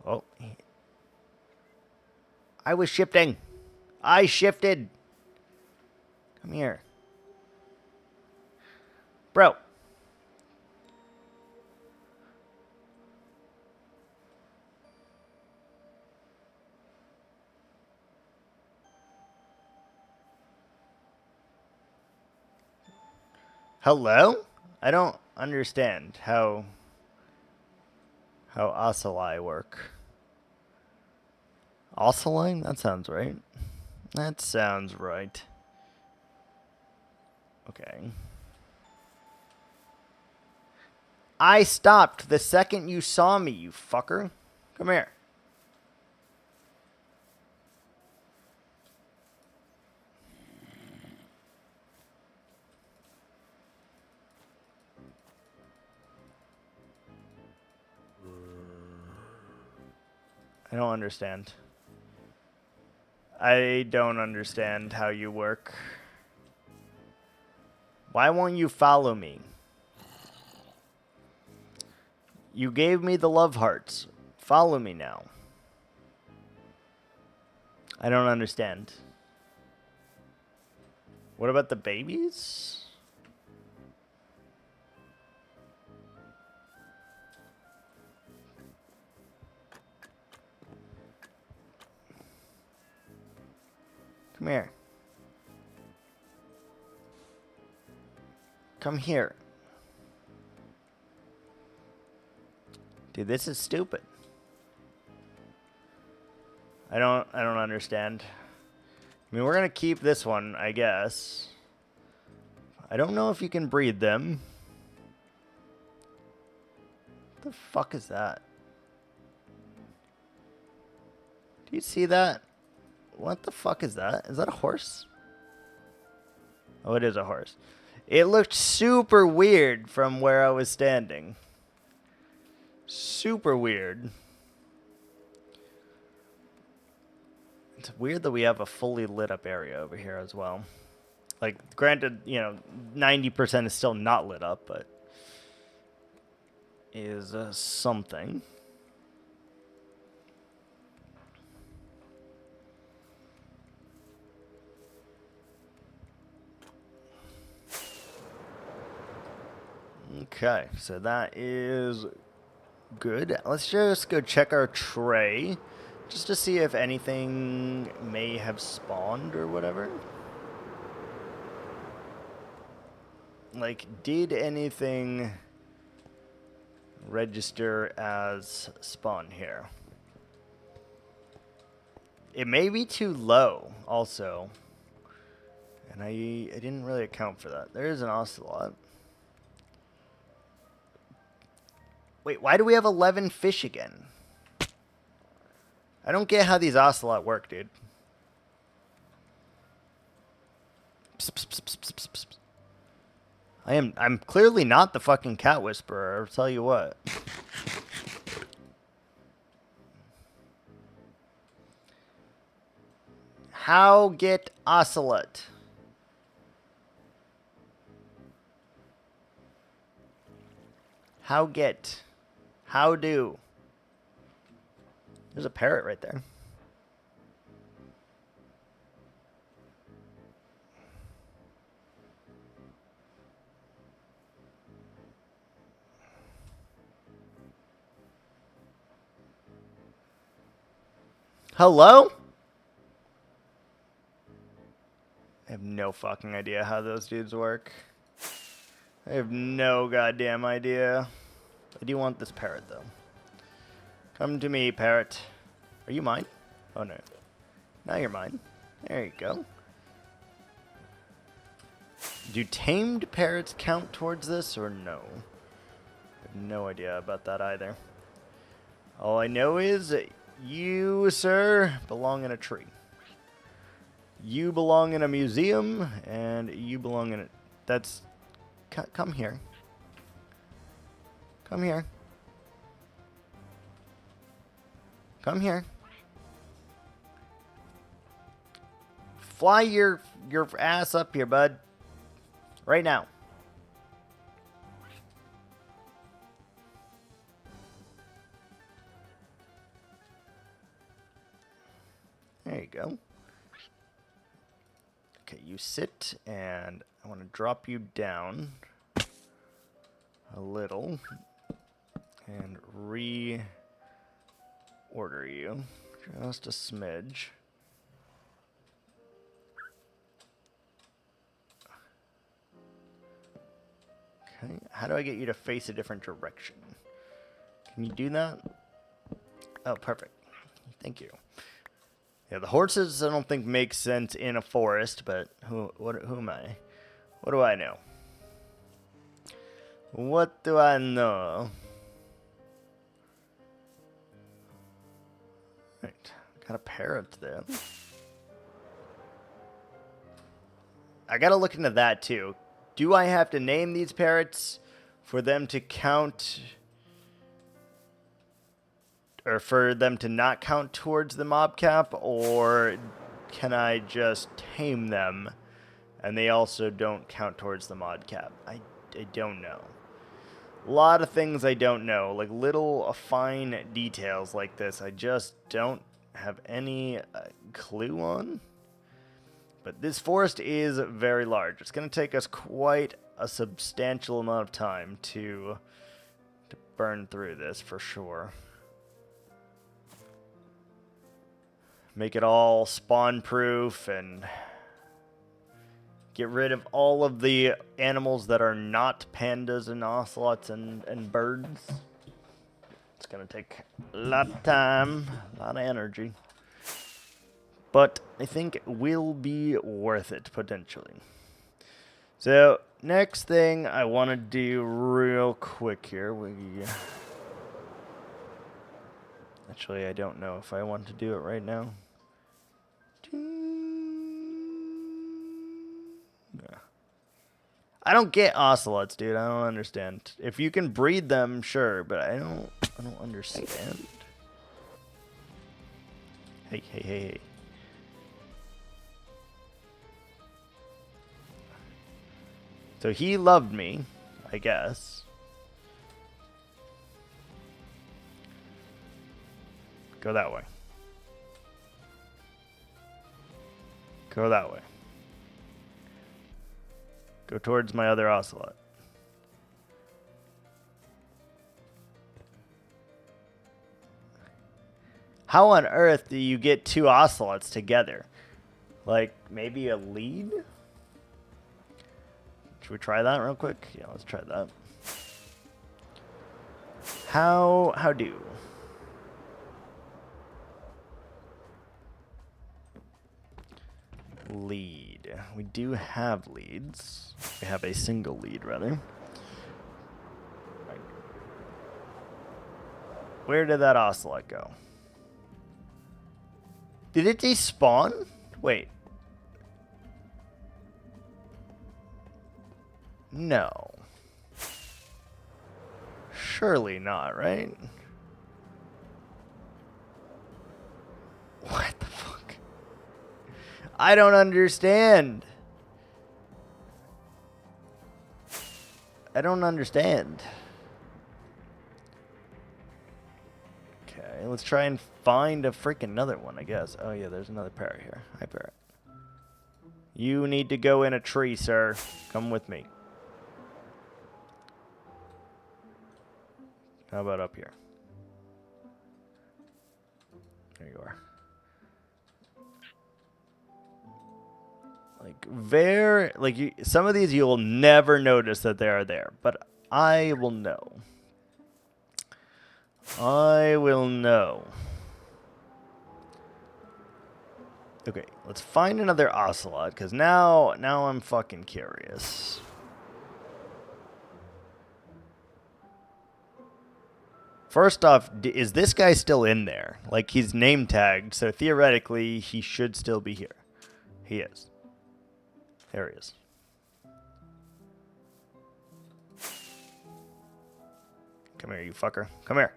Oh. I was shifting. I shifted. Come here. Bro. Hello? I don't understand how ocelli work. Ocelli? That sounds right. That sounds right. Okay. I stopped the second you saw me, you fucker. Come here. I don't understand. I don't understand how you work. Why won't you follow me? You gave me the love hearts. Follow me now. I don't understand. What about the babies? Come here. Come here. Dude, this is stupid. I don't understand. I mean, we're gonna keep this one, I guess. I don't know if you can breed them. What the fuck is that? Do you see that? What the fuck is that? Is that a horse? Oh, it is a horse. It looked super weird from where I was standing. Super weird. It's weird that we have a fully lit up area over here as well. Like, granted, you know, 90% is still not lit up, but is something. Okay, so that is good. Let's just go check our tray, just to see if anything may have spawned or whatever. Like, did anything register as spawn here? It may be too low, also. And I didn't really account for that. There is an ocelot. Wait, why do we have 11 fish again? I don't get how these ocelot work, dude. Psst, psst, psst, psst, psst, psst. I'm clearly not the fucking cat whisperer, I'll tell you what. How get ocelot? How get? How do? There's a parrot right there. Hello? I have no fucking idea how those dudes work. I have no goddamn idea. I do want this parrot, though. Come to me, parrot. Are you mine? Oh, no. Now you're mine. There you go. Do tamed parrots count towards this, or no? I have no idea about that either. All I know is that you, sir, belong in a tree. You belong in a museum, and you belong in a... That's... Come here. Come here. Come here. Fly your ass up here, bud. Right now. There you go. Okay, you sit, and I want to drop you down a little and reorder you just a smidge. Okay, how do I get you to face a different direction? Can you do that? Oh, perfect. Thank you. Yeah, the horses I don't think make sense in a forest, but who am I? What do I know? What do I know? Right, got a parrot there. I gotta look into that too. Do I have to name these parrots for them to count, or for them to not count towards the mob cap, or can I just tame them and they also don't count towards the mod cap? I don't know. A lot of things I don't know, like little fine details like this. I just don't have any clue on. But this forest is very large. It's going to take us quite a substantial amount of time to burn through this for sure. Make it all spawn proof and get rid of all of the animals that are not pandas and ocelots and birds. It's going to take a lot of time, a lot of energy. But I think it will be worth it, potentially. So, next thing I want to do real quick here. Actually, I don't know if I want to do it right now. I don't get ocelots, dude. I don't understand. If you can breed them, sure, but I don't understand. Hey. So he loved me, I guess. Go that way. Go that way. Go towards my other ocelot. How on earth do you get two ocelots together? Like, maybe a lead? Should we try that real quick? Yeah, let's try that. How do? Lead. We do have leads. We have a single lead, rather. Where did that ocelot go? Did it despawn? Wait. No. Surely not, right? What the fuck? I don't understand. I don't understand. Okay, let's try and find a freaking another one, I guess. Oh yeah, there's another parrot here. Hi, parrot. You need to go in a tree, sir. Come with me. How about up here? There you are. Some of these you will never notice that they are there, but I will know. I will know. Okay, let's find another ocelot, because now I'm fucking curious. First off, is this guy still in there? Like, he's name tagged, so theoretically he should still be here. He is. There he is. Come here, you fucker. Come here.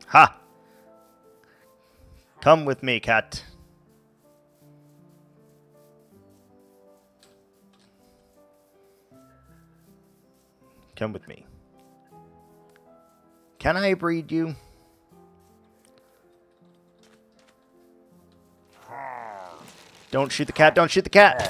Ha! Come with me, cat. Come with me. Can I breed you? Don't shoot the cat, don't shoot the cat!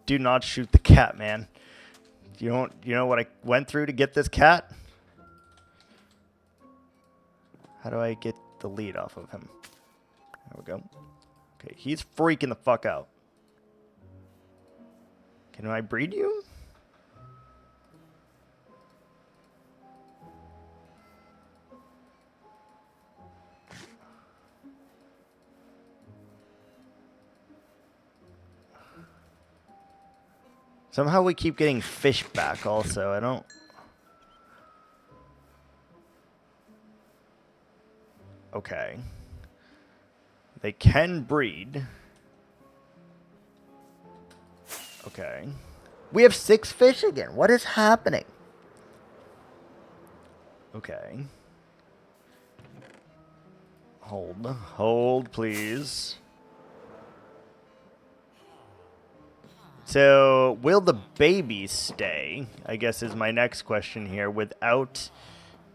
Do not shoot the cat, man. You know what I went through to get this cat? How do I get the lead off of him? There we go. Okay, he's freaking the fuck out. Can I breed you? Somehow we keep getting fish back also. I don't... Okay. They can breed. Okay. We have 6 fish again. What is happening? Okay. Hold, please. So, will the babies stay? I guess is my next question here without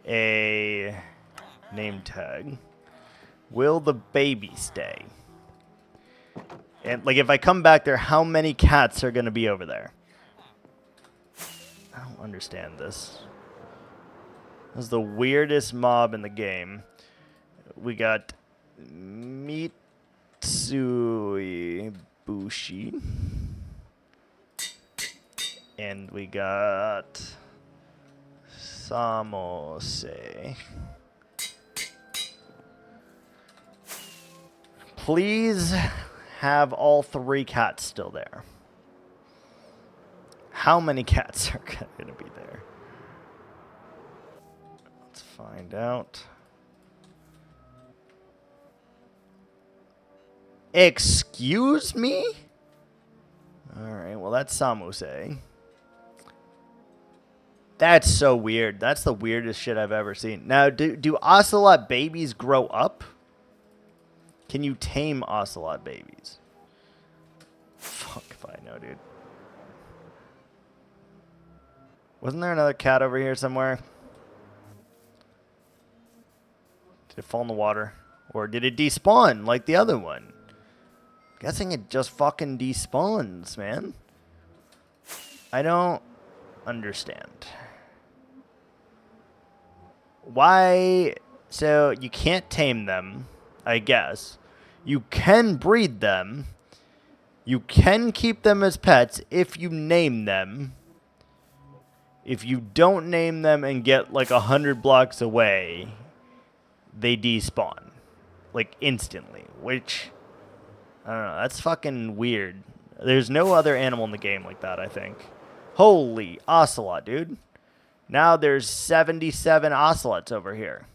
a name tag. Will the baby stay? And, like, if I come back there, how many cats are going to be over there? I don't understand this. This is the weirdest mob in the game. We got Mitsui Bushi. And we got Samose. Please have all 3 cats still there. How many cats are going to be there? Let's find out. Excuse me? Alright, well that's Samuse. That's so weird. That's the weirdest shit I've ever seen. Now, do ocelot babies grow up? Can you tame ocelot babies? Fuck if I know, dude. Wasn't there another cat over here somewhere? Did it fall in the water? Or did it despawn like the other one? Guessing it just fucking despawns, man. I don't understand. Why? So you can't tame them, I guess. You can breed them. You can keep them as pets if you name them. If you don't name them and get like 100 blocks away, they despawn. Like instantly. Which, I don't know, that's fucking weird. There's no other animal in the game like that, I think. Holy ocelot, dude. Now there's 77 ocelots over here.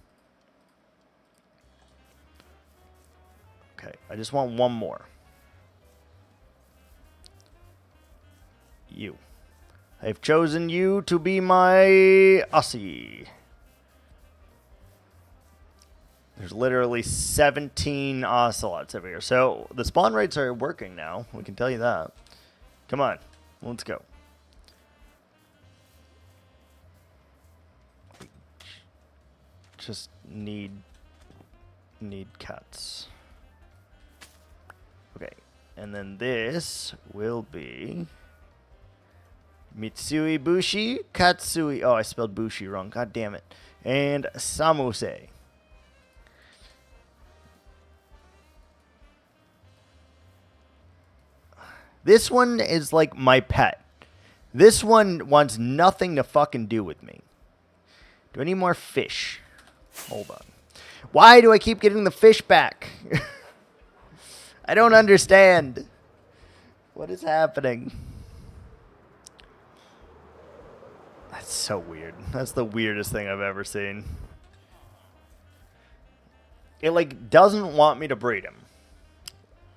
Okay, I just want one more. You. I've chosen you to be my Aussie. There's literally 17 ocelots over here. So the spawn rates are working now. We can tell you that. Come on. Let's go. Just need cats. Okay. And then this will be Mitsui Bushi, Katsui. Oh, I spelled Bushi wrong. God damn it. And Samuse. This one is like my pet. This one wants nothing to fucking do with me. Do I need more fish? Hold on. Why do I keep getting the fish back? I don't understand. What is happening? That's so weird. That's the weirdest thing I've ever seen. It, like, doesn't want me to breed him.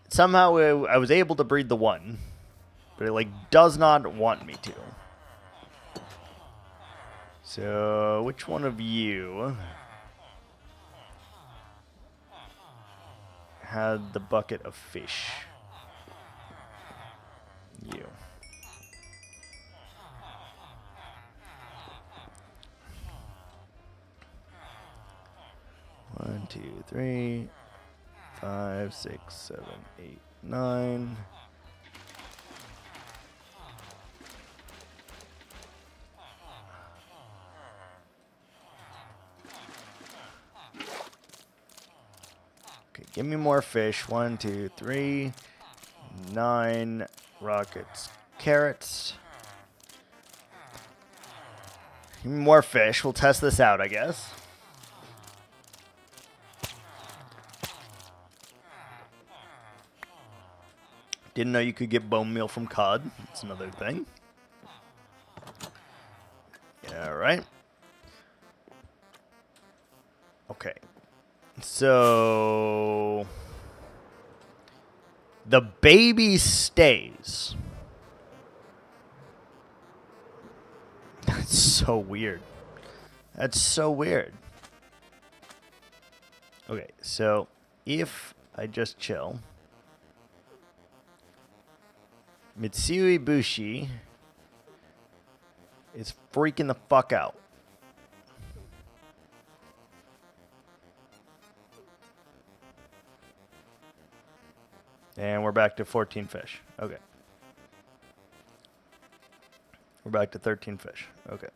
Somehow I was able to breed the one, but it, like, does not want me to. So, which one of you had the bucket of fish? You. One, 2, 3, 5, 6, 7, 8, 9. Okay, give me more fish. 1, 2, 3, 9 rockets, carrots. Give me more fish. We'll test this out, I guess. Didn't know you could get bone meal from cod. That's another thing. All right. Okay. So the baby stays. That's so weird. That's so weird. Okay, so if I just chill, Mitsui Bushi is freaking the fuck out. And we're back to 14 fish. Okay. We're back to 13 fish. Okay.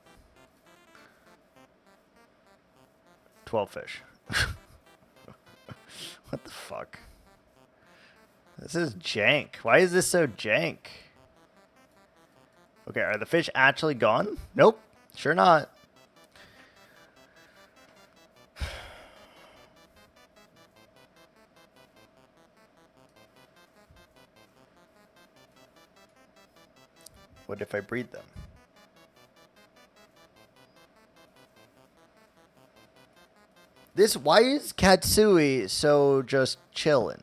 12 fish. What the fuck? This is jank. Why is this so jank? Okay, are the fish actually gone? Nope. Sure not. What if I breed them? Why is Katsui so just chilling?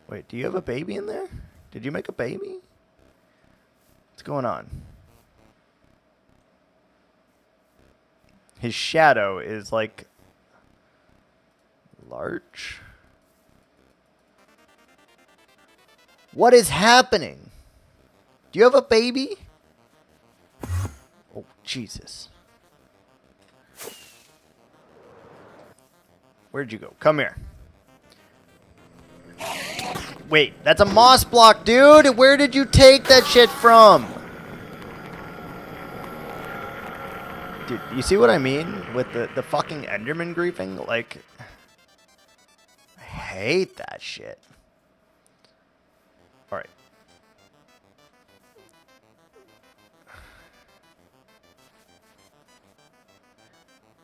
Wait, do you have a baby in there? Did you make a baby? What's going on? His shadow is like large. What is happening? Do you have a baby? Oh, Jesus. Where'd you go? Come here. Wait, that's a moss block, dude. Where did you take that shit from? Dude, you see what I mean with the fucking Enderman griefing? Like, I hate that shit. All right.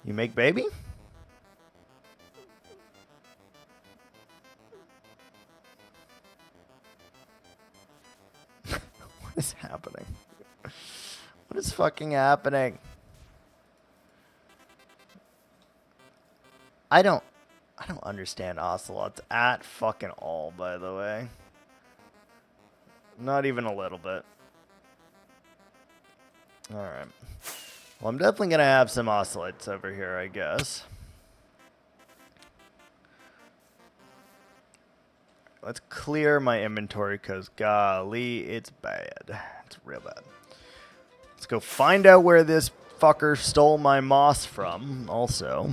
You make baby? What is happening? What is fucking happening? I don't understand ocelots at fucking all, by the way. Not even a little bit. Alright. Well, I'm definitely going to have some ocelots over here, I guess. Let's clear my inventory because, golly, it's bad. It's real bad. Let's go find out where this fucker stole my moss from, also.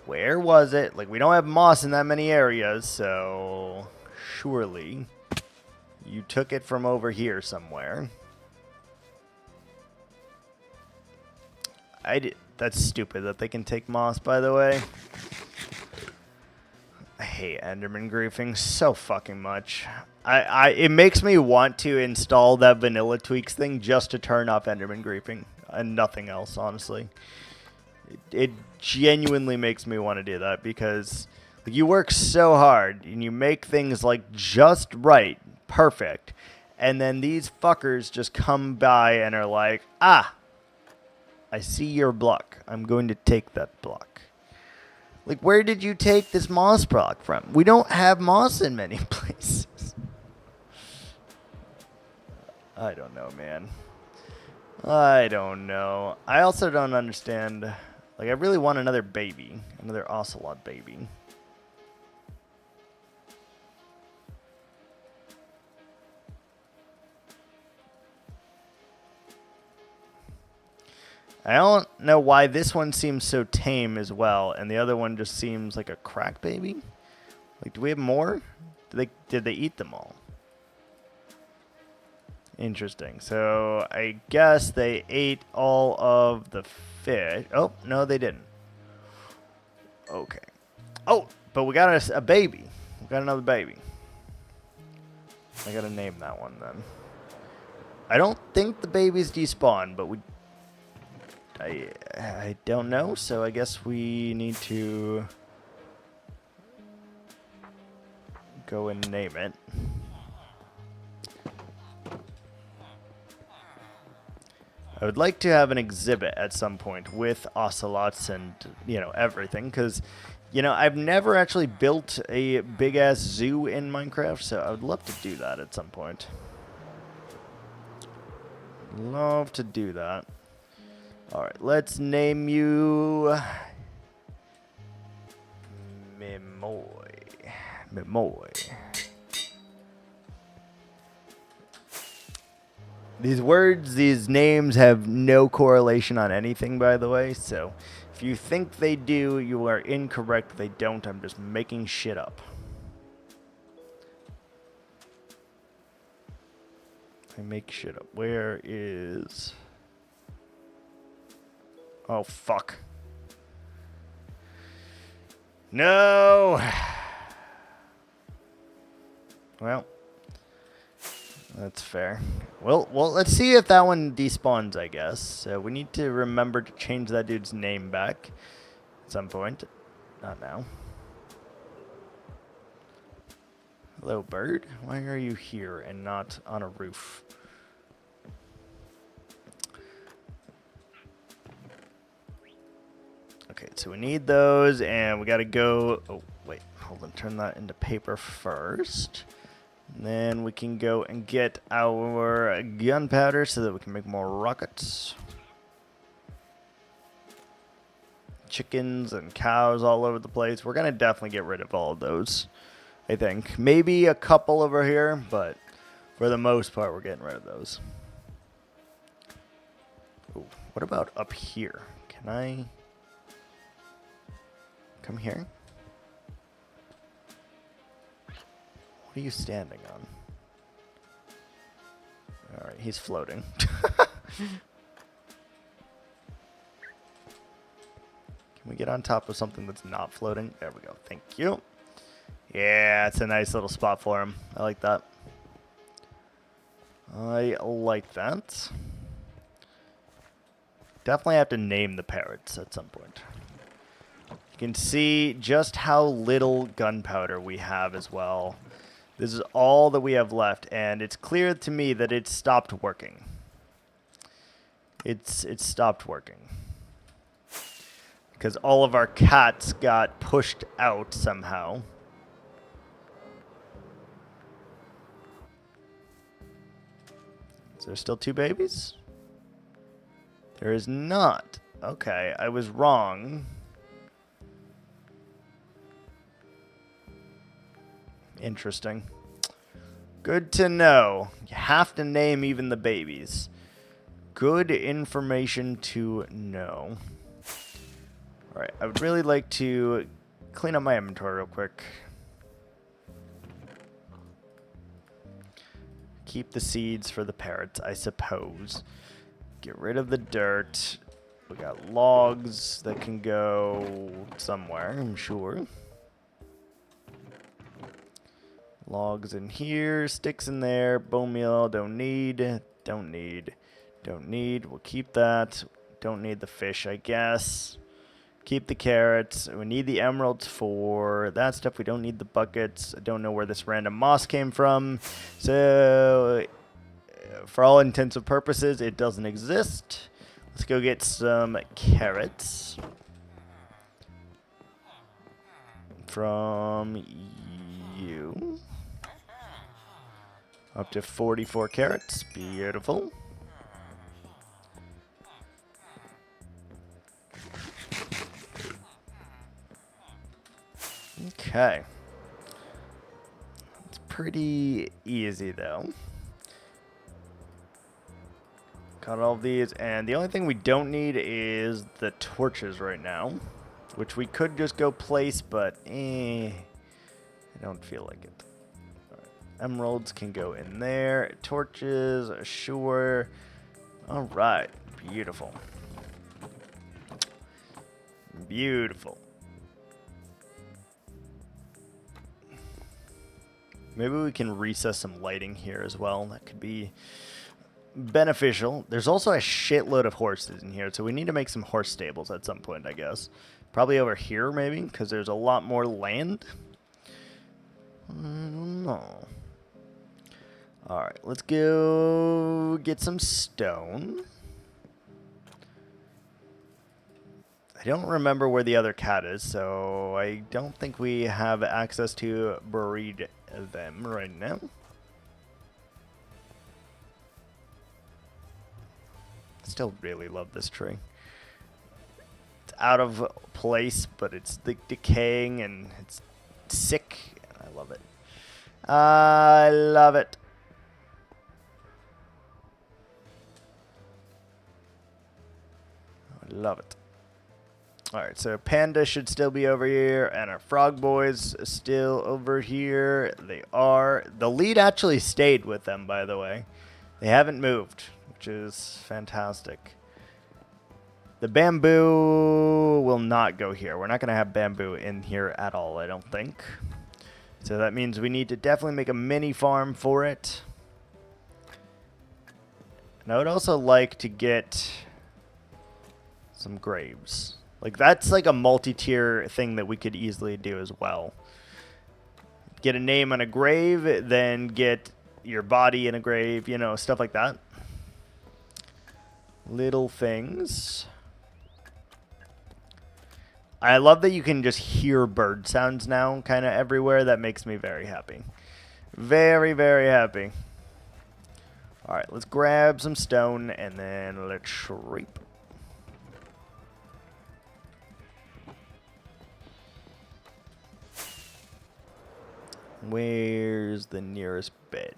Where was it? Like, we don't have moss in that many areas, so surely you took it from over here somewhere. That's stupid that they can take moss, by the way. I hate Enderman griefing so fucking much. It makes me want to install that vanilla tweaks thing just to turn off Enderman griefing and nothing else, honestly. It genuinely makes me want to do that because like, you work so hard and you make things like just right, perfect, and then these fuckers just come by and are like, ah, I see your block. I'm going to take that block. Like, where did you take this moss block from? We don't have moss in many places. I don't know, man. I don't know. I also don't understand. Like, I really want another baby. Another ocelot baby. I don't know why this one seems so tame as well, and the other one just seems like a crack baby. Like, do we have more? Did they eat them all? Interesting. So I guess they ate all of the fish. Oh, no, they didn't. Okay. Oh, but we got a baby. We got another baby. I gotta name that one then. I don't think the babies despawn, but I don't know, so I guess we need to go and name it. I would like to have an exhibit at some point with ocelots and, you know, everything, because, you know, I've never actually built a big-ass zoo in Minecraft, so I would love to do that at some point. Love to do that. Alright, let's name you Mimoy. Mimoy. These words, these names have no correlation on anything, by the way, so if you think they do, you are incorrect. They don't. I'm just making shit up. I make shit up. Where is... Oh, fuck. No! Well, that's fair. Well, let's see if that one despawns, I guess. So we need to remember to change that dude's name back at some point. Not now. Hello, bird. Why are you here and not on a roof? Okay, so we need those, and we gotta go... Oh, wait. Hold on. Turn that into paper first. And then we can go and get our gunpowder so that we can make more rockets. Chickens and cows all over the place. We're gonna definitely get rid of all of those, I think. Maybe a couple over here, but for the most part, we're getting rid of those. Ooh, what about up here? Can I come here? What are you standing on? Alright, he's floating. Can we get on top of something that's not floating? There we go. Thank you. Yeah, it's a nice little spot for him. I like that. I like that. Definitely have to name the parrots at some point. You can see just how little gunpowder we have as well. This is all that we have left, and it's clear to me that it's stopped working. It's stopped working. Because all of our cats got pushed out somehow. Is there still 2 babies? There is not. Okay, I was wrong. Interesting. Good to know. You have to name even the babies. Good information to know. Alright, I would really like to clean up my inventory real quick. Keep the seeds for the parrots, I suppose. Get rid of the dirt. We got logs that can go somewhere, I'm sure. Logs in here, sticks in there, bone meal, don't need, don't need, don't need. We'll keep that. Don't need the fish, I guess. Keep the carrots. We need the emeralds for that stuff. We don't need the buckets. I don't know where this random moss came from. So, for all intents and purposes, it doesn't exist. Let's go get some carrots. From you. Up to 44 carrots. Beautiful. Okay. It's pretty easy, though. Got all of these, and the only thing we don't need is the torches right now, which we could just go place, but I don't feel like it. Emeralds can go in there. Torches, sure. All right. Beautiful. Beautiful. Maybe we can recess some lighting here as well. That could be beneficial. There's also a shitload of horses in here, so we need to make some horse stables at some point, I guess. Probably over here, maybe, because there's a lot more land. I don't know. Alright, let's go get some stone. I don't remember where the other cat is, so I don't think we have access to breed them right now. Still really love this tree. It's out of place, but it's decaying and it's sick. I love it. I love it. I love it. Alright, so Panda should still be over here, and our Frog Boys are still over here. They are. The lead actually stayed with them, by the way. They haven't moved, which is fantastic. The bamboo will not go here. We're not going to have bamboo in here at all, I don't think. So that means we need to definitely make a mini farm for it. And I would also like to get some graves. Like, that's like a multi-tier thing that we could easily do as well. Get a name on a grave, then get your body in a grave, you know, stuff like that. Little things. I love that you can just hear bird sounds now kind of everywhere. That makes me very happy. Very, very happy. Alright, let's grab some stone and then let's shreep. Where's the nearest bed?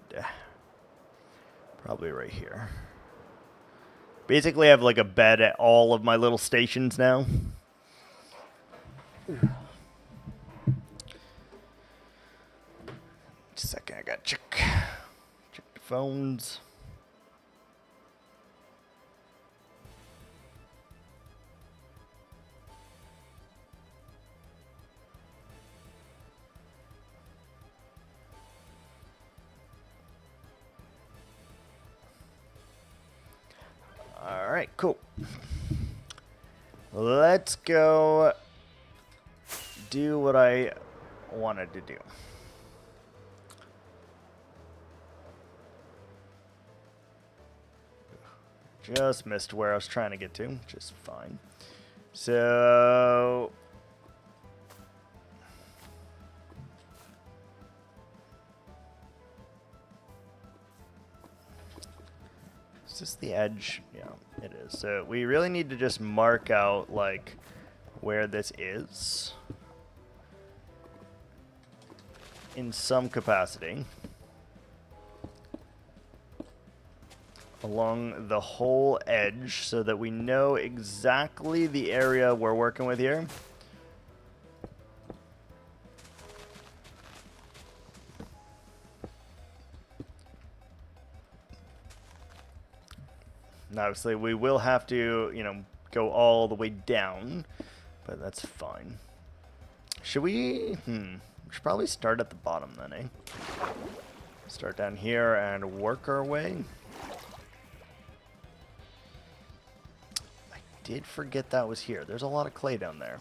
Probably right here. Basically, I have like a bed at all of my little stations now. Just a second, I gotta check the phones. Alright, cool. Let's go do what I wanted to do. Just missed where I was trying to get to, which is fine. So is this the edge? Yeah, it is. So we really need to just mark out like where this is in some capacity along the whole edge so that we know exactly the area we're working with here. And obviously, we will have to, you know, go all the way down, but that's fine. Should we? We should probably start at the bottom then, eh? Start down here and work our way. I did forget that was here. There's a lot of clay down there.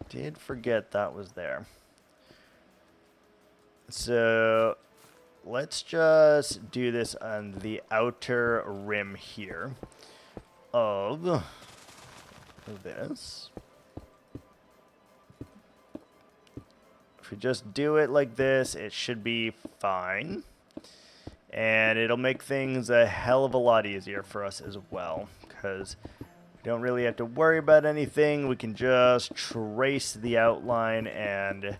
Did forget that was there. So let's just do this on the outer rim here of this. If we just do it like this, it should be fine. And it'll make things a hell of a lot easier for us as well, because we don't really have to worry about anything. We can just trace the outline and it'll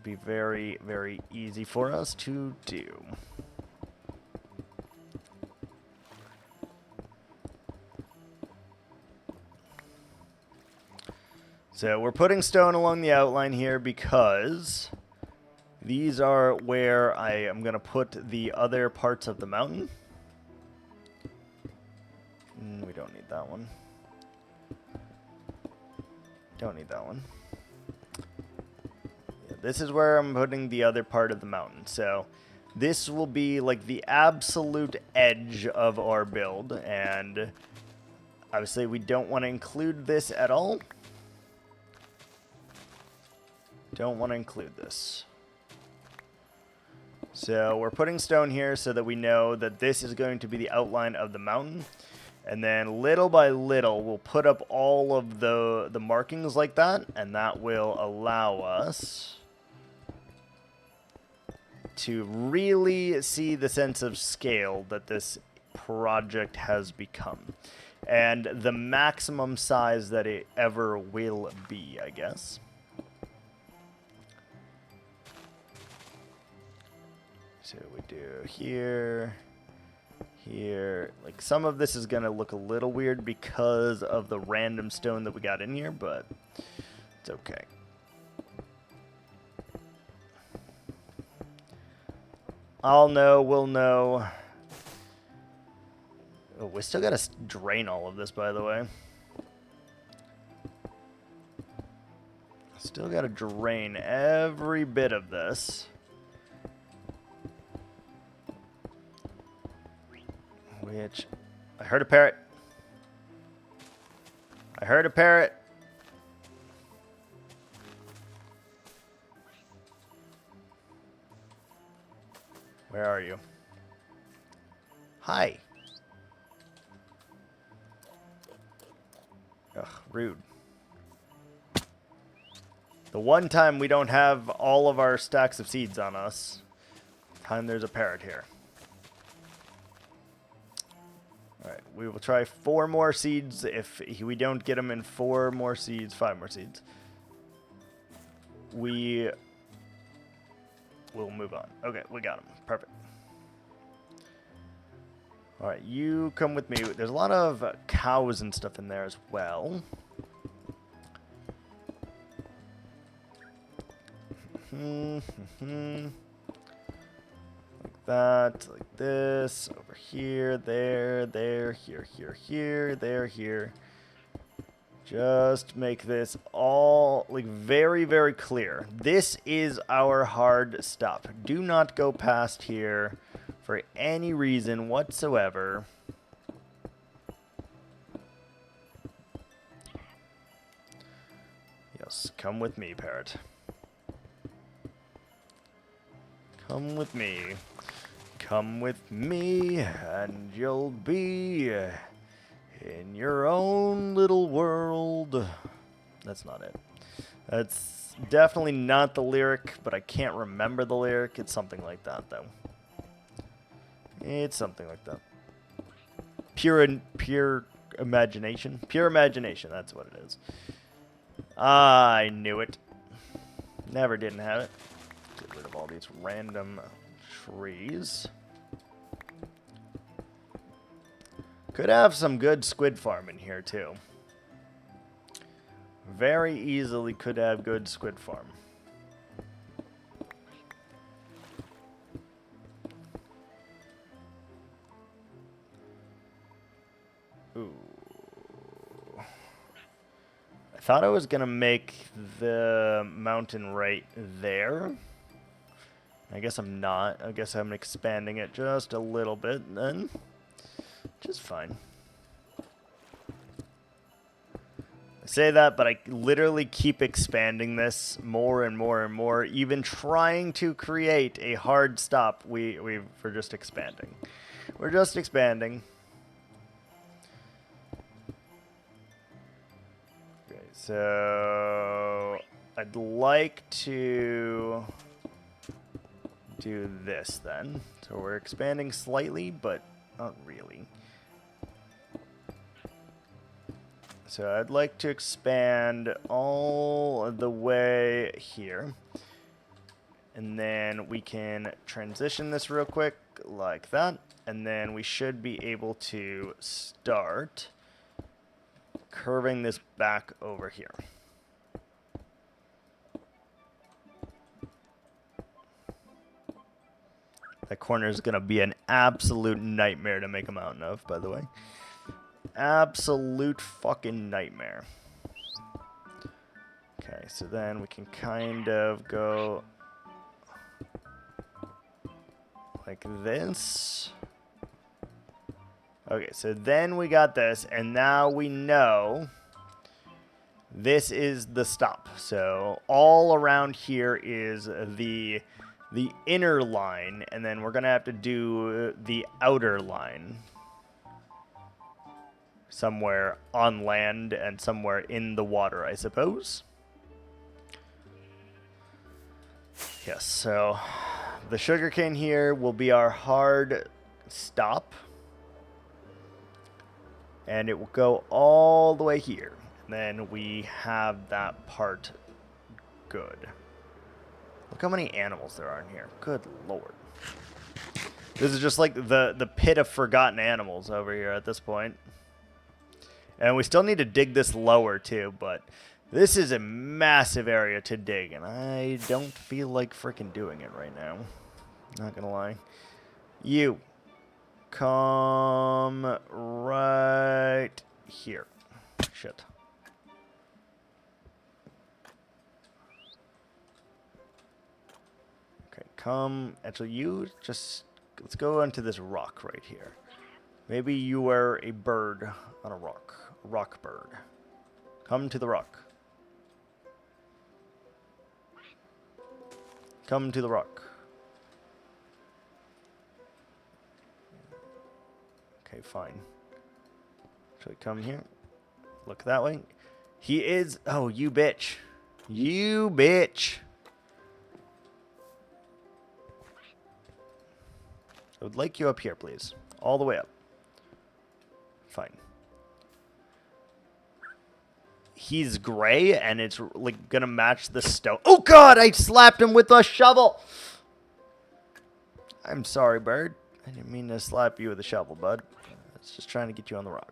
be very, very easy for us to do. So we're putting stone along the outline here because these are where I am going to put the other parts of the mountain. We don't need that one. Don't need that one. Yeah, this is where I'm putting the other part of the mountain. So this will be like the absolute edge of our build. And obviously we don't want to include this at all. Don't want to include this. So we're putting stone here so that we know that this is going to be the outline of the mountain. And then little by little, we'll put up all of the markings like that. And that will allow us to really see the sense of scale that this project has become. And the maximum size that it ever will be, I guess. So we do here, here. Like, some of this is going to look a little weird because of the random stone that we got in here, but it's okay. I'll know, we'll know. Oh, we still got to drain all of this, by the way. Still got to drain every bit of this. Which, I heard a parrot. I heard a parrot. Where are you? Hi. Ugh, rude. The one time we don't have all of our stacks of seeds on us, time there's a parrot here. Alright, we will try 4 more seeds. If we don't get them in 4 more seeds, 5 more seeds, we will move on. Okay, we got them. Perfect. Alright, you come with me. There's a lot of cows and stuff in there as well. Like that, like this, over here, there, here, here. Just make this all, like, very, very clear. This is our hard stop. Do not go past here for any reason whatsoever. Yes, come with me, parrot. Come with me. Come with me, and you'll be in your own little world. That's not it. That's definitely not the lyric, but I can't remember the lyric. It's something like that, though. It's something like that. Pure imagination. Pure imagination, that's what it is. I knew it. Never didn't have it. Get rid of all these random trees. Could have some good squid farm in here, too. Very easily could have good squid farm. Ooh. I thought I was going to make the mountain right there. I guess I'm not. I guess I'm expanding it just a little bit then. Just fine. I say that, but I literally keep expanding this more and more and more. Even trying to create a hard stop, we're just expanding. We're just expanding. Okay, so I'd like to do this then. So we're expanding slightly, but not really. So I'd like to expand all the way here. And then we can transition this real quick like that. And then we should be able to start curving this back over here. That corner is going to be an absolute nightmare to make a mountain of, by the way. Absolute fucking nightmare. Okay, so then we can kind of go like this. Okay, so then we got this, and now we know this is the stop. So all around here is the inner line, and then we're going to have to do the outer line. Somewhere on land and somewhere in the water, I suppose. Yes, so the sugarcane here will be our hard stop. And it will go all the way here. And then we have that part good. Look how many animals there are in here. Good lord. This is just like the pit of forgotten animals over here at this point. And we still need to dig this lower too, but this is a massive area to dig, and I don't feel like freaking doing it right now. Not gonna lie. You come right here. Shit. Okay, come. Actually, you just... Let's go onto this rock right here. Maybe you are a bird on a rock. Rock bird. Come to the rock. Come to the rock. Okay, fine. Shall we come here? Look that way. He is... Oh, you bitch. You bitch. I would like you up here, please. All the way up. Fine. He's gray, and it's like gonna match the stone. Oh god, I slapped him with a shovel. I'm sorry, bird. I didn't mean to slap you with a shovel, bud. I was just trying to get you on the rock.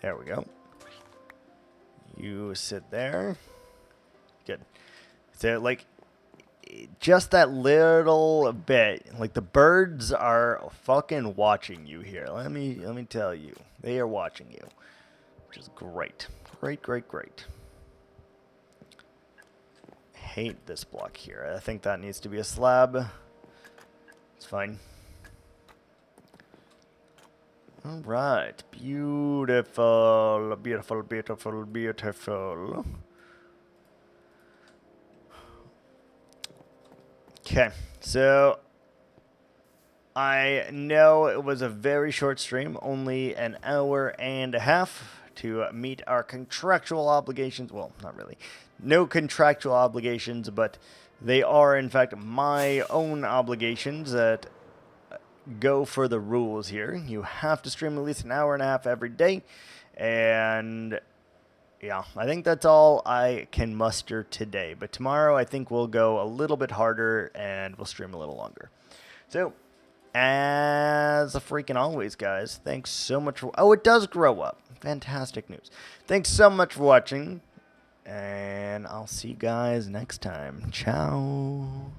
There we go. You sit there. Good. So, like, just that little bit. Like, the birds are fucking watching you here. Let me tell you. They are watching you. Which is great. Great, great, great. Hate this block here. I think that needs to be a slab. It's fine. All right, beautiful, beautiful, beautiful, beautiful. Okay, so I know it was a very short stream, only an hour and a half to meet our contractual obligations. Well, not really. No contractual obligations, but they are, in fact, my own obligations that go for the rules here. You have to stream at least an hour and a half every day. And yeah, I think that's all I can muster today. But tomorrow I think we'll go a little bit harder and we'll stream a little longer. So, as freaking always, guys, thanks so much for... Oh, it does grow up. Fantastic news. Thanks so much for watching. And I'll see you guys next time. Ciao.